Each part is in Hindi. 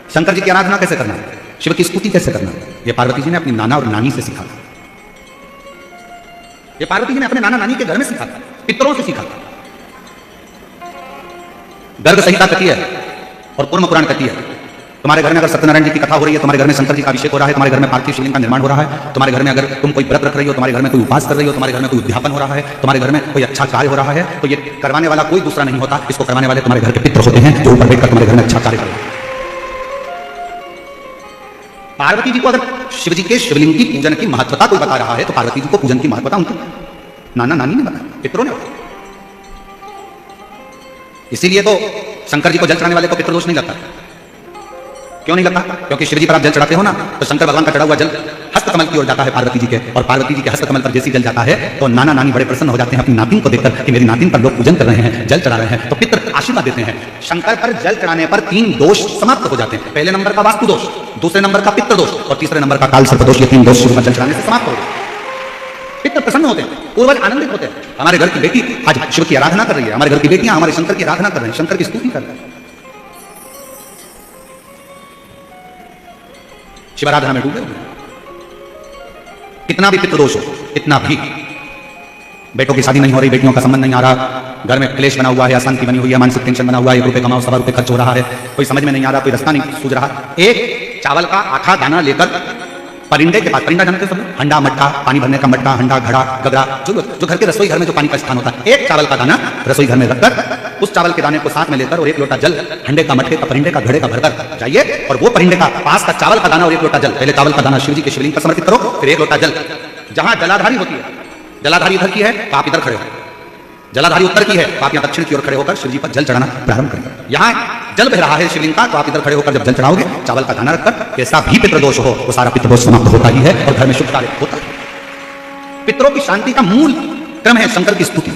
शंकर जी की आराधना कैसे करना है, शिव की स्तुति कैसे करना है, ये पार्वती जी ने अपनी नाना और नानी से सीखा था। ये पार्वती जी ने अपने नाना नानी के घर में सीखा था, पितरों से सीखा था। गर्ग संहिता कहती है और कूर्म पुराण कहती है, तुम्हारे घर में अगर सत्यनारायण जी की कथा हो रही है, तुम्हारे घर में शंकर जी का अभिषेक हो रहा है, तुम्हारे घर में पार्थिव शिवलिंग का निर्माण हो रहा है, तुम्हारे घर में अगर तुम कोई व्रत रख रही हो, तुम्हारे घर में कोई उपास कर रही हो, तुम्हारे घर में कोई उद्यापन हो रहा है, तुम्हारे घर में कोई अच्छा कार्य हो रहा है, तो ये करवाने वाला कोई दूसरा नहीं होता, इसको करवाने वाले तुम्हारे घर के पितर होते हैं, जो ऊपर बैठकर तुम्हारे घर में अच्छा कार्य करें। पार्वती जी को अगर शिव जी के शिवलिंग की पूजन की महत्वता कोई बता रहा है, तो पार्वती जी को पूजन की महत्वता उनकी नाना नानी ने बताया, पितरों ने बताया। इसीलिए तो शंकर जी को जल चढ़ाने वाले को पितृदोष नहीं लगता। क्यों नहीं लगता? क्योंकि शिव जी पर आप जल चढ़ाते हो ना, तो शंकर भगवान का चढ़ा हुआ जल हस्त कमल की ओर जाता है पार्वती जी के, और पार्वती जी के हस्त कमल पर जैसी जल जाता है तो नाना नानी बड़े प्रसन्न हो जाते हैं अपनी नातिन को देखकर कि मेरी नातिन पर लोग पूजन कर रहे हैं, जल चढ़ा रहे हैं, तो पितृ आशीर्वाद देते हैं। शंकर पर जल चढ़ाने पर 3 दोष समाप्त हो जाते हैं। पहले नंबर का वास्तु दोष, दूसरे नंबर का पितृ दोष और तीसरे नंबर का काल सर्प दोष। ये 3 दोष शिव पर जल चढ़ाने से समाप्त हो गए। पितृ प्रसन्न होते हैं, पूर्वज आनंदित होते हैं। हमारे घर की बेटी आज शिव की आराधना कर रही है, हमारे घर की बेटियां हमारे शंकर की आराधना कर रहे हैं, शंकर की स्तुति कर रहे हैं। शिव आराधना में डूबे। कितना भी पितृदोष हो, कितना भी, बेटों की शादी नहीं हो रही, बेटियों का संबंध नहीं आ रहा, घर में क्लेश बना हुआ है, अशांति बनी हुई है, मानसिक टेंशन बना हुआ है, 1 रुपए कमाओ 1.25 रुपए खर्च हो रहा है, कोई समझ में नहीं आ रहा, कोई रास्ता नहीं सूझ रहा, एक चावल का आखा दाना लेकर परिंदे के पास, परिंदा जानते हो सब, हंडा मटका, पानी भरने का मटका, हंडा घड़ा गगरा, जो घर के रसोई घर में जो पानी का स्थान होता है, एक चावल का दाना रसोई घर में रखकर उस चावल के दाने को साथ में लेकर और 1 लोटा जल हंडे का मटके का परिंदे का घड़े का भरकर जाइए, और वो परिंदे का पास का चावल का दाना और 1 लोटा जल, पहले चावल का दाना शिव जी के शिवलिंग पर समर्पित करो, फिर 1 लोटा जल, जहां जलाधारी होती है, जलाधारी इधर की है तो आप इधर खड़े हो, जलाधारी उत्तर की है तो आप यहाँ दक्षिण की ओर खड़े होकर शिव जी पर जल चढ़ाना प्रारंभ करें। यहाँ जल बह रहा है शिवलिंग का, तो आप इधर खड़े होकर जब जल चढ़ाओगे, चावल का दाना रखकर, कैसा भी पितृदोष हो वो सारा पितृदोष समाप्त होता ही है और घर में शुभ कार्य होता है। पितरों की शांति का मूल क्रम है शंकर की स्तुति।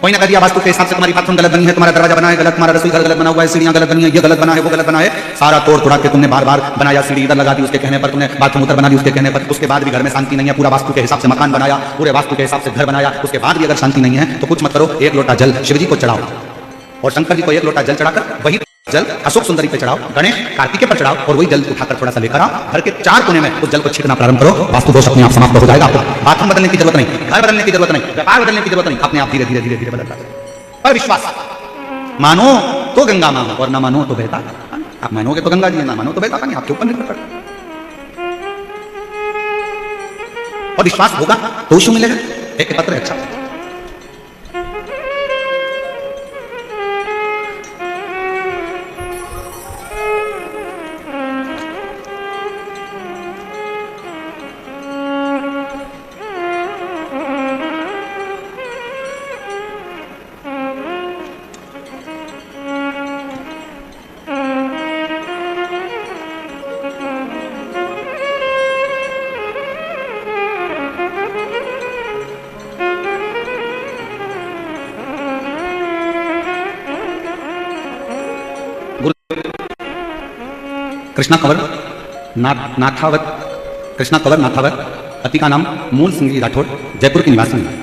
कोई ना कह दिया वास्तु के हिसाब से तुम्हारी बाथरूम गलत बनी है, तुम्हारा दरवाजा बना है गलत, तुम्हारा रसोई घर गलत बना हुआ है, सीढ़ियां गलत बनी है, ये गलत बना है, वो गलत बना है, सारा तोड़ तोड़ा के तुमने बार बार बनाया, सीढ़ी इधर लगा दी उसके कहने पर, तुमने बाथरूम उधर बना दी उसके कहने पर, उसके बाद भी घर में शांति नहीं है, पूरा वास्तु के हिसाब से मकान बनाया, पूरे वास्तु के हिसाब से घर बनाया, उसके बाद भी अगर शांति नहीं है तो कुछ मत करो, 1 लोटा जल शिव जी को चढ़ाओ और शंकर जी को 1 लोटा जल चढ़ाकर वही जल अशोक सुंदरी पे चढ़ाओ, गणेश कार्तिके पर चढ़ाओ और वही जल उठाकर थोड़ा सा लेकर आओ, घर के 4 कोने में उस जल को छिड़कना प्रारंभ करो, वास्तु दोष अपने आप समाप्त हो जाएगा। आपको बाथरूम बदलने की जरूरत नहीं, घर बदलने की जरूरत नहीं, व्यापार बदलने की जरूरत नहीं, अपने आप धीरे धीरे धीरे धीरे बदलता है। पर विश्वास, मानो तो गंगा मानो और ना मानो तो बहता, आप मानोगे तो गंगा जी है, ना मानो तो बहता पानी, आपके ऊपर निर्भर करता। और विश्वास होगा तो शु मिलेगा, एक पत्र अच्छा। कृष्णा कंवर नाथावत, कृष्णा कंवर नाथावत, पति का नाम मूल सिंह जी राठौड़, जयपुर की निवासी है।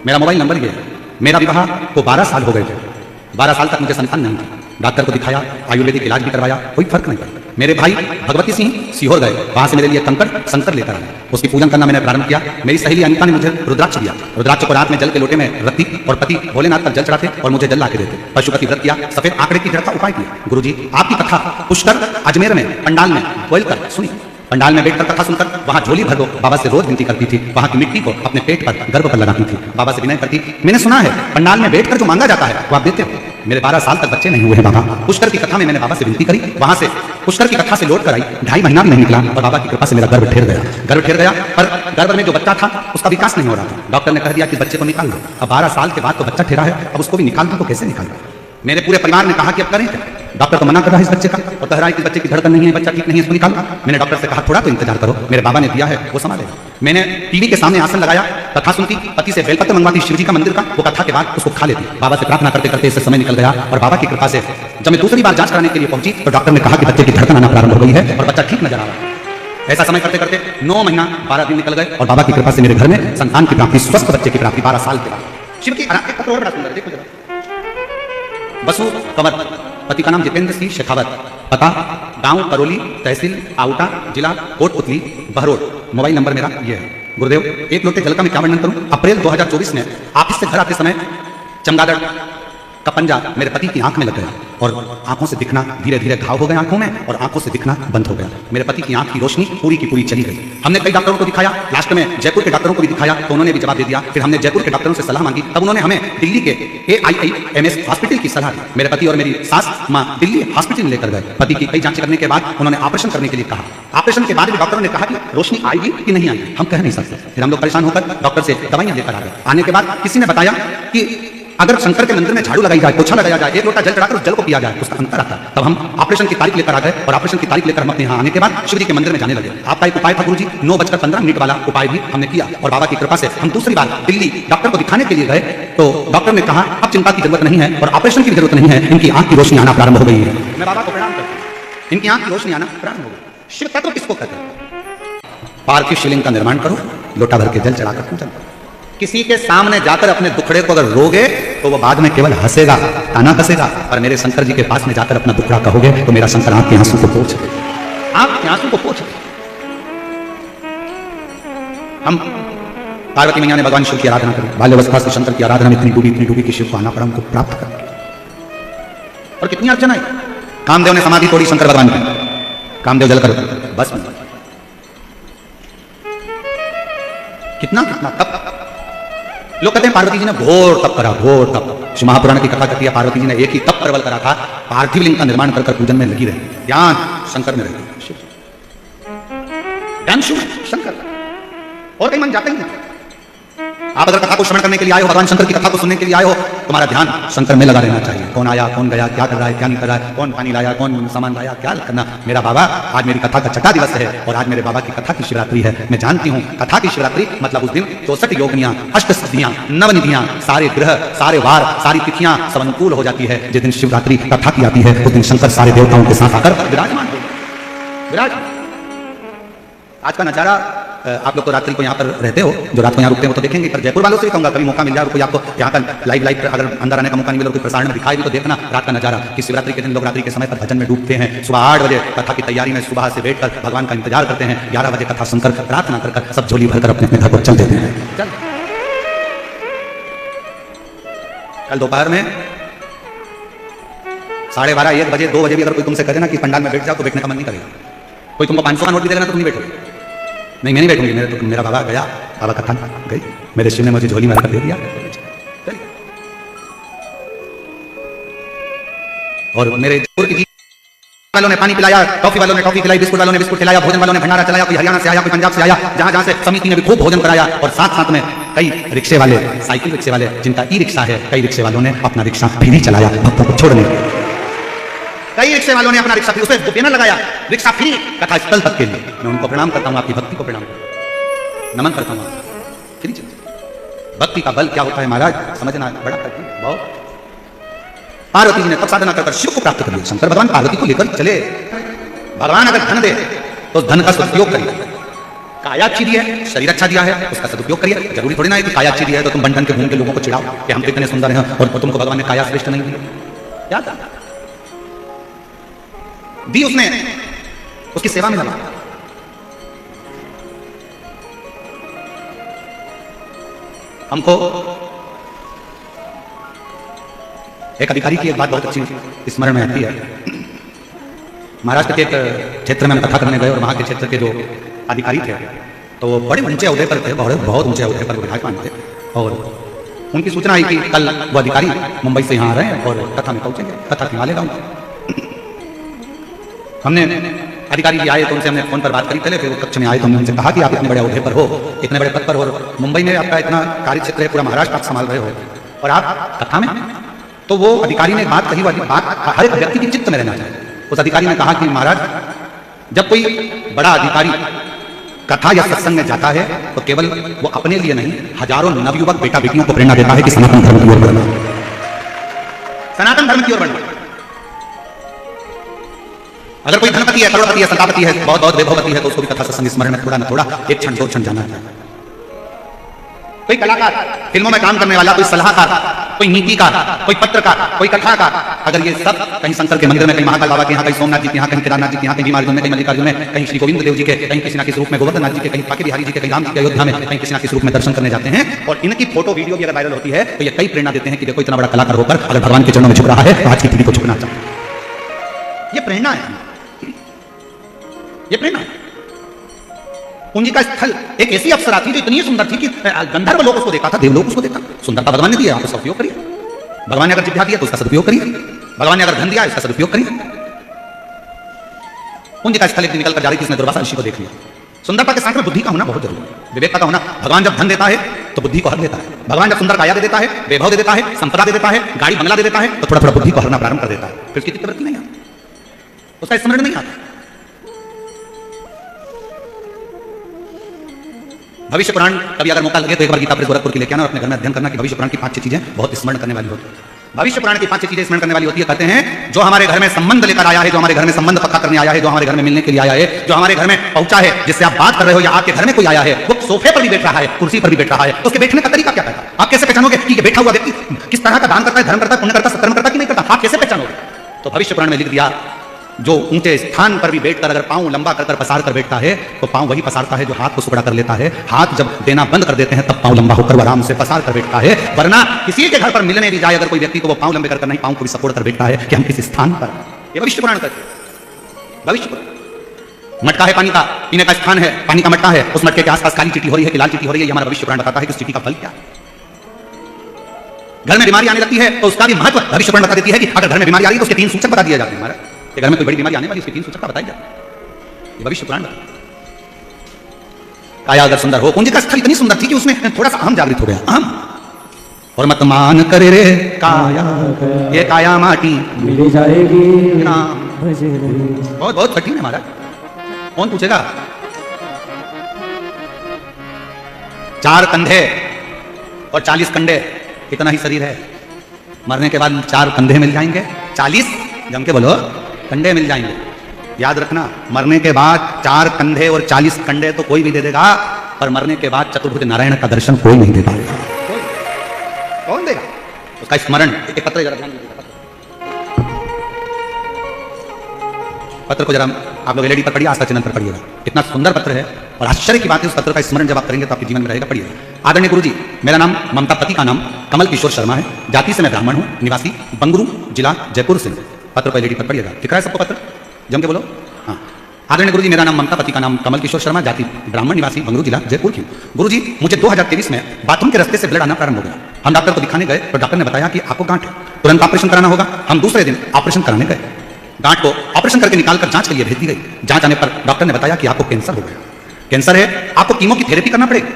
मेरा मोबाइल नंबर ये है। मेरा विवाह को 12 साल हो गए थे, 12 साल तक मुझे संतान नहीं थी, डॉक्टर को दिखाया, आयुर्वेदिक इलाज भी करवाया, कोई फर्क नहीं पड़ा। मेरे भाई भगवती सिंह सीहोर गए, वहां से मेरे लिए कंकड़ शंकर लेकर आए, उसकी पूजन करना मैंने प्रारंभ किया। मेरी सहेली अनिता ने मुझे रुद्राक्ष दिया, रुद्राक्ष को रात में जल के लोटे में रखती और पति भोलेनाथ पर जल चढ़ाते और मुझे जल ला के देते। पशुपति व्रत किया, सफेद आंकड़े की जड़ का उपाय किया। गुरुजी आपकी कथा पुष्कर अजमेर में पंडाल में बोल कर सुनी, पंडाल में बैठकर कथा सुनकर वहां झोली भर दो, बाबा से रोज विनती करती थी, वहां की मिट्टी को अपने पेट पर गर्भ पर लगाती थी, बाबा से विनय करती। मैंने सुना है पंडाल में बैठकर जो मांगा जाता है वो आप देते हो। मेरे 12 साल तक बच्चे नहीं हुए हैं बाबा। पुष्कर की कथा में मैंने बाबा से विनती करी, वहां से पुष्कर की कथा से लौट कर आई, 2.5 महीना भी नहीं निकला और बाबा की कृपा से मेरा गर्भ ठहर गया। गर्भ ठहर गया पर गर्भ में जो बच्चा था उसका विकास नहीं हो रहा था। डॉक्टर ने कह दिया कि बच्चे को निकाल दो। अब 12 साल के बाद तो बच्चा ठहरा है, अब उसको भी निकाल दो तो कैसे निकाल दो। मेरे पूरे परिवार ने कहा कि अब करें क्या। डॉक्टर तो मना कर रहा है इस बच्चे का और कह रहा है कि बच्चे की धड़कन नहीं है, बच्चा ठीक नहीं है, इसको निकालो। मैंने डॉक्टर से कहा थोड़ा तो इंतजार करो, मेरे बाबा ने दिया है वो संभालेगा। मैंने टीवी के सामने आसन लगाया, कथा सुनती, पति से बेलपत्र मंगवाती शिव जी का मंदिर का, वो कथा के बाद उसको खा लेती। बाबा से प्रार्थना करते करते इससे समय निकल गया और बाबा की कृपा से जब मैं दूसरी बार जांच कराने के लिए पहुंची तो डॉक्टर ने कहा कि बच्चे की धड़कन आना प्रारंभ हो गई है और बच्चा ठीक नजर आ रहा है। ऐसा समय करते करते 9 महीना 12 दिन निकल गए और बाबा की कृपा से मेरे घर में संतान की प्राप्ति, स्वस्थ बच्चे की प्राप्ति 12 साल के बाद। शिव की पत्र और बड़ा सुंदर, देखो जरा। बसु कंवर, पति का नाम जितेंद्र सिंह शेखावत, पता गांव करौली, तहसील आउटा, जिला कोटपुतली, बहरोड। मोबाइल नंबर मेरा ये है। गुरुदेव, एक लोटे जल का मैं क्या वर्णन करूं। अप्रैल 2024 में ऑफिस से घर आते समय चमगादड़ का पंजा मेरे पति की आंख में लग गया और आंखों से दिखना धीरे धीरे घाव हो गए आंखों में और आंखों से दिखना बंद हो गया। मेरे पति की आंख की रोशनी पूरी की पूरी चली गई। हमने कई डॉक्टरों को दिखाया, लास्ट में जयपुर के डॉक्टरों को भी दिखाया तो उन्होंने भी जवाब दे दिया। फिर हमने जयपुर के डॉक्टरों से सलाह मांगी, तब उन्होंने हमें दिल्ली के AIIMS हॉस्पिटल की सलाह दी। मेरे पति और मेरी सास माँ दिल्ली हॉस्पिटल लेकर गए। पति की कई जांचें करने के बाद उन्होंने ऑपरेशन करने के लिए कहा। ऑपरेशन के बाद भी डॉक्टरों ने कहा कि रोशनी आएगी कि नहीं आएगी, हम कह नहीं सकते। फिर हम लोग परेशान होकर डॉक्टर से दवाइयां लेकर आ गए। आने के बाद किसी ने बताया कि अगर शंकर के मंदिर में झाड़ू लगाई जाए, पोछा लगाया जाए, एक लोटा जल चढ़ाकर उस जल को पिया जाए, उसका अंतर आता है। तब हम ऑपरेशन की तारीख लेकर आ गए और ऑपरेशन की तारीख लेकर हम अपने यहाँ आने के बाद शिव जी के मंदिर में जाने लगे। आपका एक उपाय था गुरुजी, 9:15 वाला उपाय भी हमने किया और बाबा की कृपा से हम दूसरी बार दिल्ली डॉक्टर को दिखाने के लिए गए तो डॉक्टर ने कहा अब चिंता की जरूरत नहीं है और ऑपरेशन की जरूरत नहीं है, इनकी आंख की रोशनी आना प्रारंभ हो गई है। मैं बाबा को प्रणाम करता हूं, इनकी आंख की रोशनी आना प्रारंभ हो गई। शिव तत्व किसको कहते हैं। पार्थिव शिवलिंग का निर्माण करो, लोटा भर के जल चढ़ाकर पूजन करो। किसी के सामने जाकर अपने दुखड़े को अगर रोगे तो वो बाद में केवल हंसेगा, ताना कसेगा। पर मेरे शंकर जी के पास में जाकर अपना दुखड़ा कहोगे तो मेरा शंकर आंख के आंसू को पोंछ दे, आंख के आंसू को पोंछ दे। हम पार्वती मैया ने भगवान शिव की आराधना करी। बाल्यावस्था से शंकर की आराधना में इतनी डूबी कि शिव को आना पड़ा, उनको प्राप्त कर। और कितनी अर्चना है। कामदेव ने समाधि तोड़ी शंकर भगवान की, कामदेव जलकर बस में। कितना कितना तप। लोग कहते हैं पार्वती जी ने घोर तप करा, घोर तप। शिव महापुराण की कथा कहती है पार्वती जी ने एक ही तप प्रबल करा था, पार्थिव लिंग का निर्माण कर पूजन में लगी रही। ज्ञान शंकर में रही, ज्ञान शिव शंकर और कहीं मन जाते ही नहीं। आप अगर कथा को श्रवण करने के लिए आए हो, भगवान शंकर की कथा को सुनने के लिए आए हो, तुम्हारा ध्यान शंकर में लगा रहना चाहिए। कौन आया, कौन गया, क्या कर रहा है, क्या नहीं कर रहा है, कौन पानी लाया, कौन सामान लाया, क्या करना। मेरा बाबा, आज मेरी कथा का छठा दिवस है और आज मेरे बाबा की कथा की शिवरात्रि है। मैं जानती हूँ कथा की शिवरात्रि मतलब उस दिन 64 योगनियां, अष्ट सिद्धियां, नवनिधियां, सारे ग्रह, सारे वार, सारी तिथियां सब अनुकूल हो जाती है। जिस दिन शिवरात्रि कथा की आती है उस दिन शंकर सारे देवताओं के साथ आकर विराजमान हो। विराज आज का नजारा, आप लोग तो रात्रि को यहाँ पर रहते हो, जो रात को यहाँ रुकते हो तो देखेंगे। पर जयपुर वालों से भी कहूँगा कभी मौका मिल जाए, कोई आपको यहाँ का लाइव अगर अंदर आने का मौका नहीं मिला, कोई प्रसारण में दिखाई भी तो देखना रात का नजारा कि शिवरात्रि के दिन लोग रात्रि के समय पर भजन में डूबते हैं। सुबह 8 बजे कथा की तैयारी में सुबह से बैठकर भगवान का इंतजार करते हैं। 11 बजे कथा सुनकर प्रार्थना कर सब झोली भरकर अपने अपने घर को चल देते हैं। कल दोपहर में 12:30, 1 बजे, 2 बजे भी अगर कोई तुमसे कहे ना कि पंडाल में बैठ जाओ तो बैठने का मन नहीं करेगा। कोई तुमको 500 का नोट भी देगा ना तो तुम नहीं बैठोगे। नहीं, मैं नहीं बैठूंगी। मेरा बाबा गया, बाबा कथा गई, मेरे शिव ने मुझे झोली में रख दे दिया और मेरे जयपुर की वालों ने पानी पिलाया, टॉफी वालों ने टॉफी खिलाई, बिस्कुट वालों ने बिस्कुट खिलाया, भोजन वालों ने भंडारा चलाया। कोई हरियाणा से आया, कोई पंजाब से आया, जहां से समिति ने भी खूब भोजन कराया। और साथ साथ में कई रिक्शे वाले, साइकिल रिक्शे वाले, जिनका ई रिक्शा है, कई रिक्शे वालों ने अपना रिक्शा फ्री चलाया भक्तों को छोड़ने। कई रिक्शे वालों ने अपना रिक्शा फ्री, उसमें बैनर लगाया रिक्शा फ्री कथा स्थल तक के लिए। मैं उनको प्रणाम करता हूँ, आपकी भक्ति को प्रणाम नमन करता हूँ। फ्री भक्ति का बल क्या होता है महाराज, समझना बड़ा कठिन बहुत। पार्वती जी ने तब साधना कर शिव को प्राप्त कर लिया। शंकर भगवान पार्वती को लेकर चले। भगवान अगर धन दे तो धन का सदुपयोग करिए। काया अच्छी दी है, शरीर अच्छा दिया है, उसका सदुपयोग करिए। जरूरी थोड़ी ना है कि काया अच्छी दी है तो तुम बन के घूम के लोगों को चिढ़ाओ कि हम कितने सुंदर हैं और तुमको भगवान ने काया श्रेष्ठ नहीं दी। क्या दी उसने, उसकी सेवा में लगा। हमको एक अधिकारी की एक बात बहुत अच्छी स्मरण में आती है। महाराष्ट्र के एक क्षेत्र में हम कथा करने गए और वहां के क्षेत्र के जो अधिकारी थे तो वो बड़े ऊंचे ओहदे पर थे, बहुत ऊंचे ओहदे पर विराजमान थे। और उनकी सूचना आई कि कल वो अधिकारी मुंबई से यहाँ आ रहे हैं और कथा में पहुंचेंगे, कथा के वाले गाँव। हमने अधिकारी जी आए तो उनसे हमने फोन पर बात करी पहले, फिर वो कक्ष में आए तो हमने उनसे कहा कि आप इतने बड़े ओहदे पर हो, इतने बड़े पद पर हो, मुंबई में आपका इतना कार्य क्षेत्र है, पूरा महाराष्ट्र आप संभाल रहे हो और आप कथा में। तो वो अधिकारी ने बात कही, वाली बात हर एक व्यक्ति की चित्त में रहना चाहिए। उस अधिकारी ने कहा कि महाराज, जब कोई बड़ा अधिकारी कथा या सत्संग में जाता है तो केवल वो अपने लिए नहीं, हजारों नवयुवक बेटा बेटियों को प्रेरणा देता है कि सनातन धर्म की ओर बढ़ना, सनातन धर्म की ओर बढ़ना। अगर कोई धनपति है, करोड़पति है, संतापति है, बहुत बहुत वैभवपति है तो उसको भी कथा सत्संग स्मरण में थोड़ा ना थोड़ा, एक क्षण 2 क्षण जाना है। कोई कलाकार, फिल्मों में काम करने वाला, कोई सलाहकार, कोई नीतिकार, कोई पत्रकार, कोई कथाकार, अगर ये सब कहीं शंकर के मंदिर में, कहीं महाकाल बाबा के यहाँ, कहीं सोमनाथ जी के यहाँ, कहीं केदारनाथ जी के यहाँ, कहीं भीमार्जुन में, कहीं मल्लिकार्जुन में, कहीं श्री गोविंद देव जी के, कहीं किसी ना किसी रूप में गोवर्धन नाथ जी के, कहीं बांके बिहारी जी के, कहीं राम जी के अयोध्या में, कहीं किसी ना किसी रूप में दर्शन करने जाते हैं और इनकी फोटो वीडियो भी अगर वायरल होती है तो ये कई प्रेरणा देते हैं कि देखो इतना बड़ा कलाकार होकर अगर भगवान के चरणों में झुक रहा है तो आज की पीढ़ी को झुकना चाहिए। ये प्रेरणा है, ये प्रेरणा है। पूंजी का स्थल एक ऐसी अप्सरा थी जो इतनी सुंदर थी कि गंधर्व लोग उसको देखा था, देवलोक उसको देखा। सुंदरता भगवान ने दिया, आप उसका उपयोग करिए। भगवान ने अगर जिद्दा दिया तो उसका सदुपयोग करिए। भगवान ने अगर धन दिया इसका सदुपयोग करिए। पूंजी का स्थल एक दिन निकल कर जा रही थी, इसने दुर्वासा ऋषि को देख लिया। सुंदरता के साथ में बुद्धि का होना बहुत जरूरी है, विवेक का होना। भगवान जब धन देता है तो बुद्धि को हर देता है। भगवान जब सुंदर काया दे देता है, वैभव दे देता है, संपदा दे देता है, गाड़ी बंगला दे देता है तो थोड़ा थोड़ा बुद्धि को हरना प्रारंभ कर देता है। फिर उसकी चित्तवृत्ति नहीं आती, उसका स्मरण नहीं आता। भविष्य पुराण कभी अगर मौका लगे तो एक बार गीता प्रेस गोरखपुर की लेके आना और अपने घर में अध्ययन करना कि भविष्य पुराण की 5-6 चीजें बहुत स्मरण करने वाली होती है। भविष्य पुराण की 5-6 चीजें स्मरण करने वाली होती है। कहते हैं जो हमारे घर में संबंध लेकर आया है, जो हमारे घर में संबंध पक्का करने आया है, जो हमारे घर में मिलने के लिए आया है, जो हमारे घर में पहुंचा है, जिससे आप बात कर रहे हो या आपके घर में कोई आया है, वो सोफे पर भी बैठ रहा है, कुर्सी पर भी बैठ रहा है, तो उसके बैठने का तरीका क्या है? आप कैसे पहचानोगे कि ये बैठा हुआ व्यक्ति किस तरह का दान करता है, धर्म करता है, पुण्य करता है, सत्कर्म करता है कि नहीं करता? आप कैसे पहचानोगे? तो भविष्य पुराण में लिख दिया जो ऊंचे स्थान पर भी बैठकर अगर पांव लंबा कर पसार कर बैठता है तो पांव वही पसारता है जो हाथ को सुकड़ा कर लेता है। हाथ जब देना बंद कर देते हैं तब पांव लंबा होकर आराम से पसार कर बैठता है। वरना किसी के घर पर मिलने भी जाए अगर कोई व्यक्ति को वो पांव लंबे कर नहीं, पांव को भी सपोड़ कर बैठता है कि हम किस स्थान पर। ये भविष्य पुराण कहते हैं। भविष्य पुराण मटका है पानी का, पीने का स्थान है, पानी का मटका है, उस मटके के आसपास काली चीटी हो रही है कि लाल चीटी हो रही है, ये हमारा भविष्य पुराण बताता है कि उस चीटी का फल क्या है। घर में बीमारी आने लगती है तो उसका भी महत्व भविष्य पुराण बता देती है कि अगर घर में बीमारी आ रही है तो उसके 3 सूचक बता दिए जाते हैं। हमारा घर में कोई बड़ी बीमारी आने वाली उसके 3 सूचक बताई जाती है। ये भविष्य पुराण बताता है। काया अगर सुंदर हो, पूंजी का स्थल इतनी सुंदर थी कि उसमें थोड़ा सा अहम जागृत हो गया। अहम और मत मान करे रे काया, ये काया माटी मिल जाएगी नाम। बहुत बहुत कठिन है हमारा। कौन पूछेगा? 4 कंधे और 40 कंडे, इतना ही शरीर है। मरने के बाद 4 कंधे मिल जाएंगे, 40 जम के बोलो कंडे मिल जाएंगे। याद रखना, मरने के बाद 4 कंधे और 40 कंडे तो कोई भी दे देगा, पर मरने के बाद चतुर्भुज नारायण का दर्शन कोई नहीं दे पाएगा। कौन देगा? उसका स्मरण। एक पत्र जरा ध्यान दीजिएगा, पत्र को जरा आप लोग एलईडी पर पढ़िए, आस्था चैनल पर पढ़िएगा। इतना सुंदर पत्र है और आश्चर्य की बात है, उस पत्र का स्मरण जब आप करेंगे तो आपके जीवन में रहेगा। पढ़िएगा। आदरणीय गुरुजी, मेरा नाम ममता पति का नाम कमल किशोर शर्मा है, जाति से मैं ब्राह्मण हूँ, निवासी बंगरू, जिला जयपुर से। पत्र पर एलईडी पर पढ़िएगा। दिख रहा है सबको पत्र? जम के बोलो हाँ। आदरणीय गुरुजी, मेरा नाम ममता पति का नाम कमल किशोर शर्मा, जाति ब्राह्मण, निवासी बंगरू, जिला जयपुर की। गुरुजी, मुझे 2023 में बाथरूम के रास्ते से ब्लड आना प्रारंभ हो गया। हम डॉक्टर को दिखाने गए तो डॉक्टर ने बताया कि आपको गांठ है, तुरंत ऑपरेशन कराना होगा। हम दूसरे दिन ऑपरेशन कराने गए, गांठ को ऑपरेशन करके निकालकर जांच के लिए भेज दी गई। जांच आने पर डॉक्टर ने बताया कि आपको कैंसर हो गया। कैंसर है, आपको कीमो की थेरेपी करना पड़ेगा।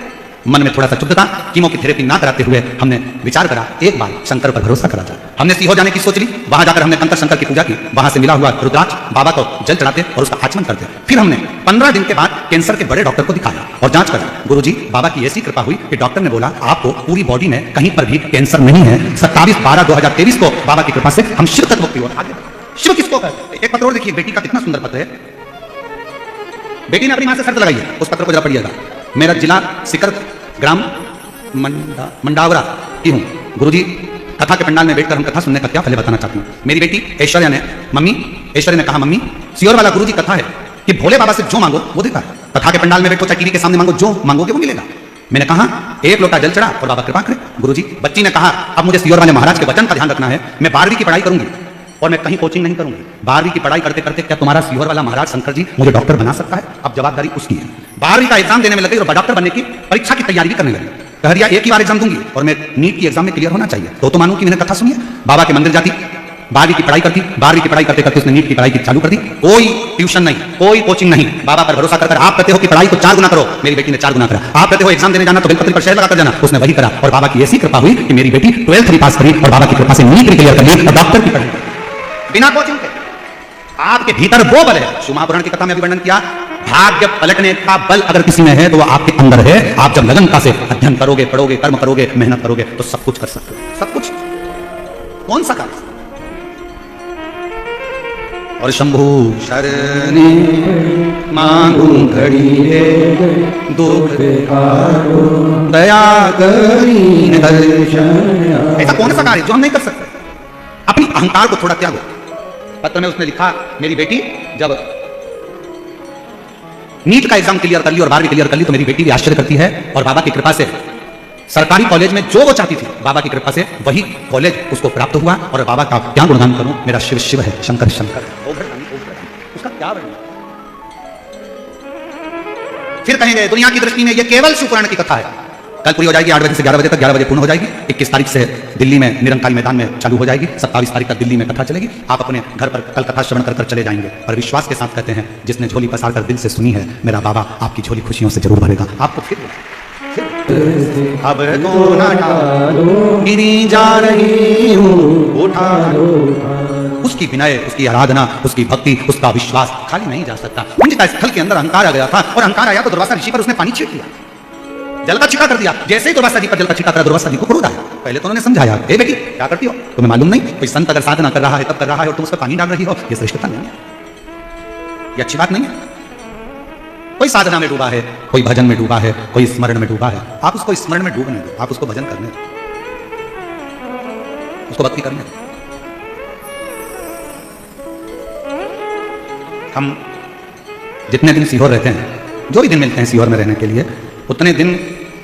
मन में थोड़ा सा चुभ था, कीमो की थेरेपी ना कराते हुए हमने विचार करा एक बार शंकर पर भरोसा करा जाए। हमने सीहोर जाने की सोच ली। वहां जाकर हमने कंकर शंकर की पूजा की, वहां से मिला हुआ रुद्राक्ष बाबा को जल चढ़ाते और उसका आचमन करते। फिर हमने 15 दिन के बाद कैंसर के बड़े डॉक्टर को दिखाया और जांच करा। गुरुजी, बाबा की ऐसी कृपा हुई कि डॉक्टर ने बोला आपको पूरी बॉडी में कहीं पर भी कैंसर नहीं है। 27/12/2023 को बाबा की कृपा से हम शिव तत्व की ओर आगे। शिव किसको कहते हैं? एक पत्र और देखिए, बेटी का कितना सुंदर पत्र है। बेटी ने अपनी मां से शर्त लगाई है, उस पत्र को जरा पढ़िएगा। मेरा जिला सिकर ग्राम मंडावरा की हूँ। गुरुजी, कथा के पंडाल में बैठकर हम कथा सुनने का क्या फल बताना चाहती हूँ। मेरी बेटी ऐश्वर्या ने कहा मम्मी, सियोर वाला गुरुजी कथा है कि भोले बाबा से जो मांगो वो देता है। कथा के पंडाल में बैठो चाहे टीवी के सामने मांगो, जो मांगोगे वो मिलेगा। मैंने कहा 1 लोटा जल चढ़ा और बाबा कृपा करे। गुरुजी, बच्ची ने कहा अब मुझे सियोर वाले महाराज के वचन का ध्यान रखना है, मैं 12वीं की पढ़ाई करूंगी और मैं कहीं कोचिंग नहीं करूंगी। 12वीं की पढ़ाई करते करते क्या तुम्हारा सियोर वाला महाराज शंकर जी मुझे डॉक्टर बना सकता है? अब जवाबदारी उसकी है। 12वीं का एग्जाम देने में लगी और डॉक्टर बनने की परीक्षा की तैयारी भी करने लगी। कह दिया एक ही बार एग्जाम दूंगी और मैं नीट की एग्जाम में क्लियर होना चाहिए। तो मानूं कि मैंने कथा सुनी है। बाबा के मंदिर जाती, 12वीं की पढ़ाई करती, 12वीं की पढ़ाई करते करते उसने नीट की पढ़ाई की चालू कर दी। कोई ट्यूशन नहीं, कोई कोचिंग नहीं, बाबा पर भरोसा कर। आप कहते हो कि पढ़ाई को 4 गुना करो, मेरी बेटी ने 4 गुना करा। आप कहते हो एग्जाम देने जाना तो बेलपत्री पर शहर लगाकर जाना, उसने वही करा। और बाबा की ऐसी कृपा हुई कि मेरी बेटी 12th भी पास करी और बाबा की कृपा से नीट भी क्लियर कर ली और डॉक्टर की पढ़ाई बिना कोचिंग के। आपके भीतर वो बल है। शिव महापुराण की कथा में भी वर्णन किया, भाग्य पलटने का बल अगर किसी में है तो वो आपके अंदर है। आप जब लगनता से अध्ययन करोगे, पढ़ोगे, कर्म करोगे, मेहनत करोगे तो सब कुछ कर सकते हो। सब कुछ। कौन सा कार्य? और शंभु शरणे मांगू घड़ी रे दुख दया करीन दर्शन। ऐसा कौन सा कार्य जो हम नहीं कर सकते? अपनी अहंकार को थोड़ा त्यागो। पत्र में उसने लिखा, मेरी बेटी जब नीट का एग्जाम क्लियर कर ली और 12वीं क्लियर कर ली तो मेरी बेटी भी आश्चर्य करती है, और बाबा की कृपा से सरकारी कॉलेज में जो वो चाहती थी, बाबा की कृपा से वही कॉलेज उसको प्राप्त हुआ। और बाबा का क्या गुणगान करूं, मेरा शिव शिव है, शंकर शंकर है, उसका क्या वर्णन। फिर कहेंगे दुनिया की दृष्टि में यह केवल शिवपुराण की कथा है। कल पूरी हो जाएगी 8 बजे से 11 बजे तक, 11 बजे पूर्ण हो जाएगी। 21 तारीख से दिल्ली में निरंकारी मैदान में चालू हो जाएगी। 27 तारीख तक दिल्ली में कथा चलेगी। आप अपने घर पर कल कथा श्रवण कर चले जाएंगे और विश्वास के साथ कहते हैं, जिसने झोली पसार कर दिल से सुनी है, मेरा बाबा आपकी झोली खुशियों से जरूर भरेगा। आपको फिर अब तो ना गिरी जा रही हूँ, उठा उसकी विनय, उसकी आराधना, उसकी भक्ति, उसका विश्वास खाली नहीं जा सकता। कुंजिका स्थल के अंदर अहंकार आ गया था, और अहंकार आया तो दुर्वासा ऋषि पर उसने पानी छीट दिया, जल का छिका कर दिया। जैसे ही दुर्वासा जी पर जल का छिका करा, दुर्वासा जी को क्रोध आया। पहले तो उन्होंने समझाया, ए बेटी क्या करती हो, तुम्हें मालूम नहीं कोई संत अगर साधना कर रहा है तब कर रहा है और तुम उस पर पानी डाल रही हो, ये श्रेष्ठता नहीं है, ये अच्छी बात नहीं है। कोई साधना में डूबा है, कोई भजन में डूबा है, कोई स्मरण में डूबा है, आप उसको स्मरण में डूबने दो, आप उसको भजन करने दो, उसको भक्ति करने दो। हम जितने दिन सीहोर रहते हैं, जो भी दिन मिलते हैं सीहोर में रहने के लिए, उतने दिन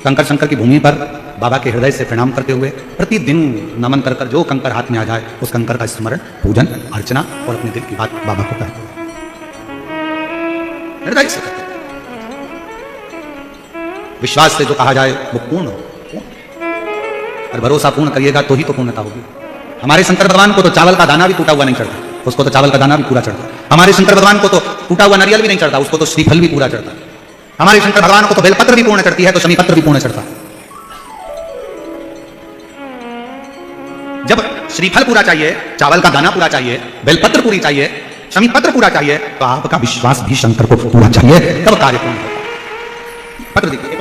कंकर शंकर की भूमि पर बाबा के हृदय से प्रणाम करते हुए प्रतिदिन नमन कर कर जो कंकर हाथ में आ जाए उस कंकर का स्मरण, पूजन, अर्चना और अपने दिल की बात बाबा को कहे, हृदय से करते। विश्वास से जो कहा जाए वो पूर्ण हो, और भरोसा पूर्ण करिएगा तो ही तो पूर्णता होगी। हमारे शंकर भगवान को तो चावल का दाना भी टूटा हुआ नहीं चढ़ता, उसको तो चावल का दाना भी पूरा चढ़ता। हमारे शंकर भगवान को तो टूटा हुआ नारियल भी नहीं चढ़ता, उसको तो श्रीफल भी पूरा चढ़ता। हमारे शंकर भगवान को तो बेलपत्र भी पूर्ण चढ़ती है, तो शमी पत्र भी पूर्ण चढ़ता। जब श्रीफल पूरा चाहिए, चावल का दाना पूरा चाहिए, बेलपत्र पूरी चाहिए, शमी पत्र पूरा चाहिए, तो आपका विश्वास भी शंकर को पूरा चाहिए, तब कार्य पूर्ण होगा। पत्र देखिए,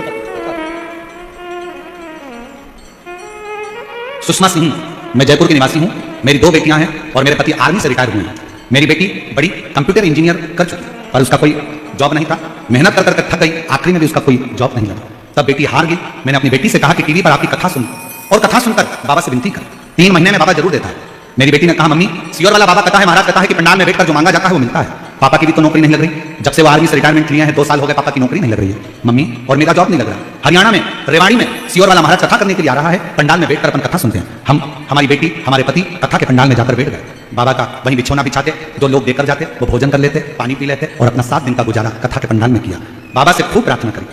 सुषमा सिंह, मैं जयपुर की निवासी हूं, मेरी 2 बेटियां हैं और मेरे पति आर्मी से रिटायर हुए हैं। मेरी बेटी बड़ी कंप्यूटर इंजीनियर कर चुकी है, पर उसका कोई जॉब नहीं था, मेहनत कर कर थक गई, आखिरी में भी उसका कोई जॉब नहीं लगा। तब बेटी हार गई। मैंने अपनी बेटी से कहा कि टीवी पर आपकी कथा सुन, और कथा सुनकर बाबा से विनती कर, 3 महीने में बाबा जरूर देता है। मेरी बेटी ने कहा, मम्मी सीहोर वाला बाबा कथा है, महाराज कथा है कि पंडाल में बैठकर जो मांगा जाता है वो मिलता है। पापा की भी तो नौकरी नहीं लग रही, जब से वो आर्मी से रिटायरमेंट लिए हैं 2 साल हो गए, पापा की नौकरी नहीं लग रही है मम्मी, और मेरा जॉब नहीं लग रहा। हरियाणा में रेवाड़ी में सीहोर वाला महाराज कथा करने के लिए आ रहा है, पंडाल में बैठकर अपन कथा सुनते हैं। हमारी बेटी, हमारे पति कथा के पंडाल में जाकर बैठ गए। बाबा का वहीं बिछौना बिछाते, जो लोग देकर जाते वो भोजन कर लेते, पानी पी लेते, और अपना 7 दिन का गुजारा कथा के पंडाल में किया। बाबा से खूब प्रार्थना करी,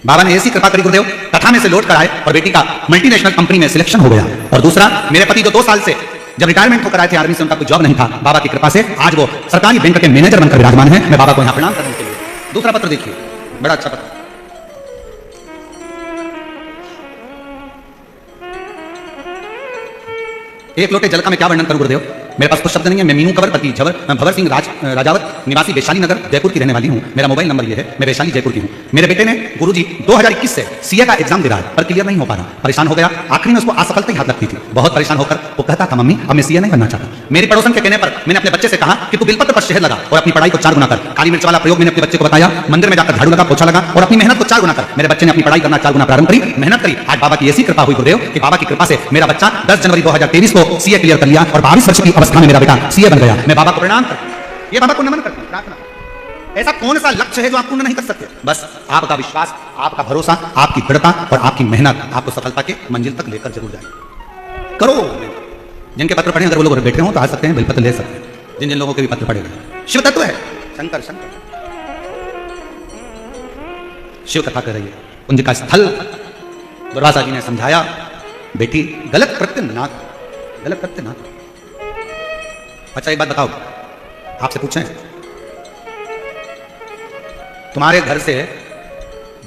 बाबा ने ऐसी कृपा करी गुरुदेव, कथा में से लौट कर आए और बेटी का मल्टीनेशनल कंपनी में सिलेक्शन हो गया। और दूसरा, मेरे पति जो 2 साल से जब रिटायरमेंट होकर आए थे आर्मी से, उनका कोई जॉब नहीं था, बाबा की कृपा से आज वो सरकारी बैंक के मैनेजर बनकर विराजमान है। मैं बाबा को यहां प्रणाम करने के लिए। दूसरा पत्र देखिए, बड़ा अच्छा पत्र। एक लोटे जल का मैं क्या वर्णन करूं गुरुदेव, मेरे पास कुछ शब्द नहीं है। मैं मीनू कंवरपति भवर सिंह राजावत, निवासी वैशाली नगर जयपुर की रहने वाली हूं। मेरा मोबाइल नंबर ये है, मैं वैशाली जयपुर की हूं। मेरे बेटे ने गुरुजी 2021 से सीए का एग्जाम दे रहा है, पर क्लियर नहीं हो पा रहा, परेशान हो गया। आखिरी में उसको असफलता ही हाथ लगती थी, बहुत परेशान होकर वो कहता था, मम्मी अब मैं सीए नहीं बनना चाहता। मेरी पड़ोसन के कहने पर मैंने अपने बच्चे से कहा कि तू बिलपत्र पर शहद लगा और अपनी पढ़ाई को 4 गुना कर। काली मिर्च वाला प्रयोग मैंने अपने बच्चे को बताया, मंदिर में जाकर झाड़ू लगा, पोछा लगा और अपनी मेहनत को 4 गुना कर। मेरे बच्चे ने अपनी पढ़ाई करना 4 गुना प्रारंभ करी, मेहनत करी। आज बाबा की ऐसी कृपा हुई गुरुदेव कि बाबा की कृपा से मेरा बच्चा 10 जनवरी 2023 को सीए क्लियर कर लिया और 22 वर्ष की अवस्था में मेरा बेटा सीए बन गया। मैं बाबा को प्रणाम करता हूं, ये बाबा को नमन करता हूं, प्रार्थना। ऐसा कौन सा लक्ष्य है जो आप पूर्ण नहीं कर सकते? बस आपका विश्वास, आपका भरोसा, आपकी दृढ़ता और आपकी मेहनत आपको सफलता के मंजिल तक लेकर जरूर जाए। करो। जिनके पत्र पढ़े, अगर वो लोग बैठे हो तो आ सकते हैं, बिलपत्र ले सकते हैं। जिन जिन लोगों के भी पत्र पढ़े गए, शिव तत्व है, शंकर शंकर शिव कथा कर रही है। कुंज का स्थल दुर्वासा जी ने समझाया, बेटी गलत कृत्य ना, गलत कृत्य ना। अच्छा एक बात बताओ, आपसे पूछें, तुम्हारे घर से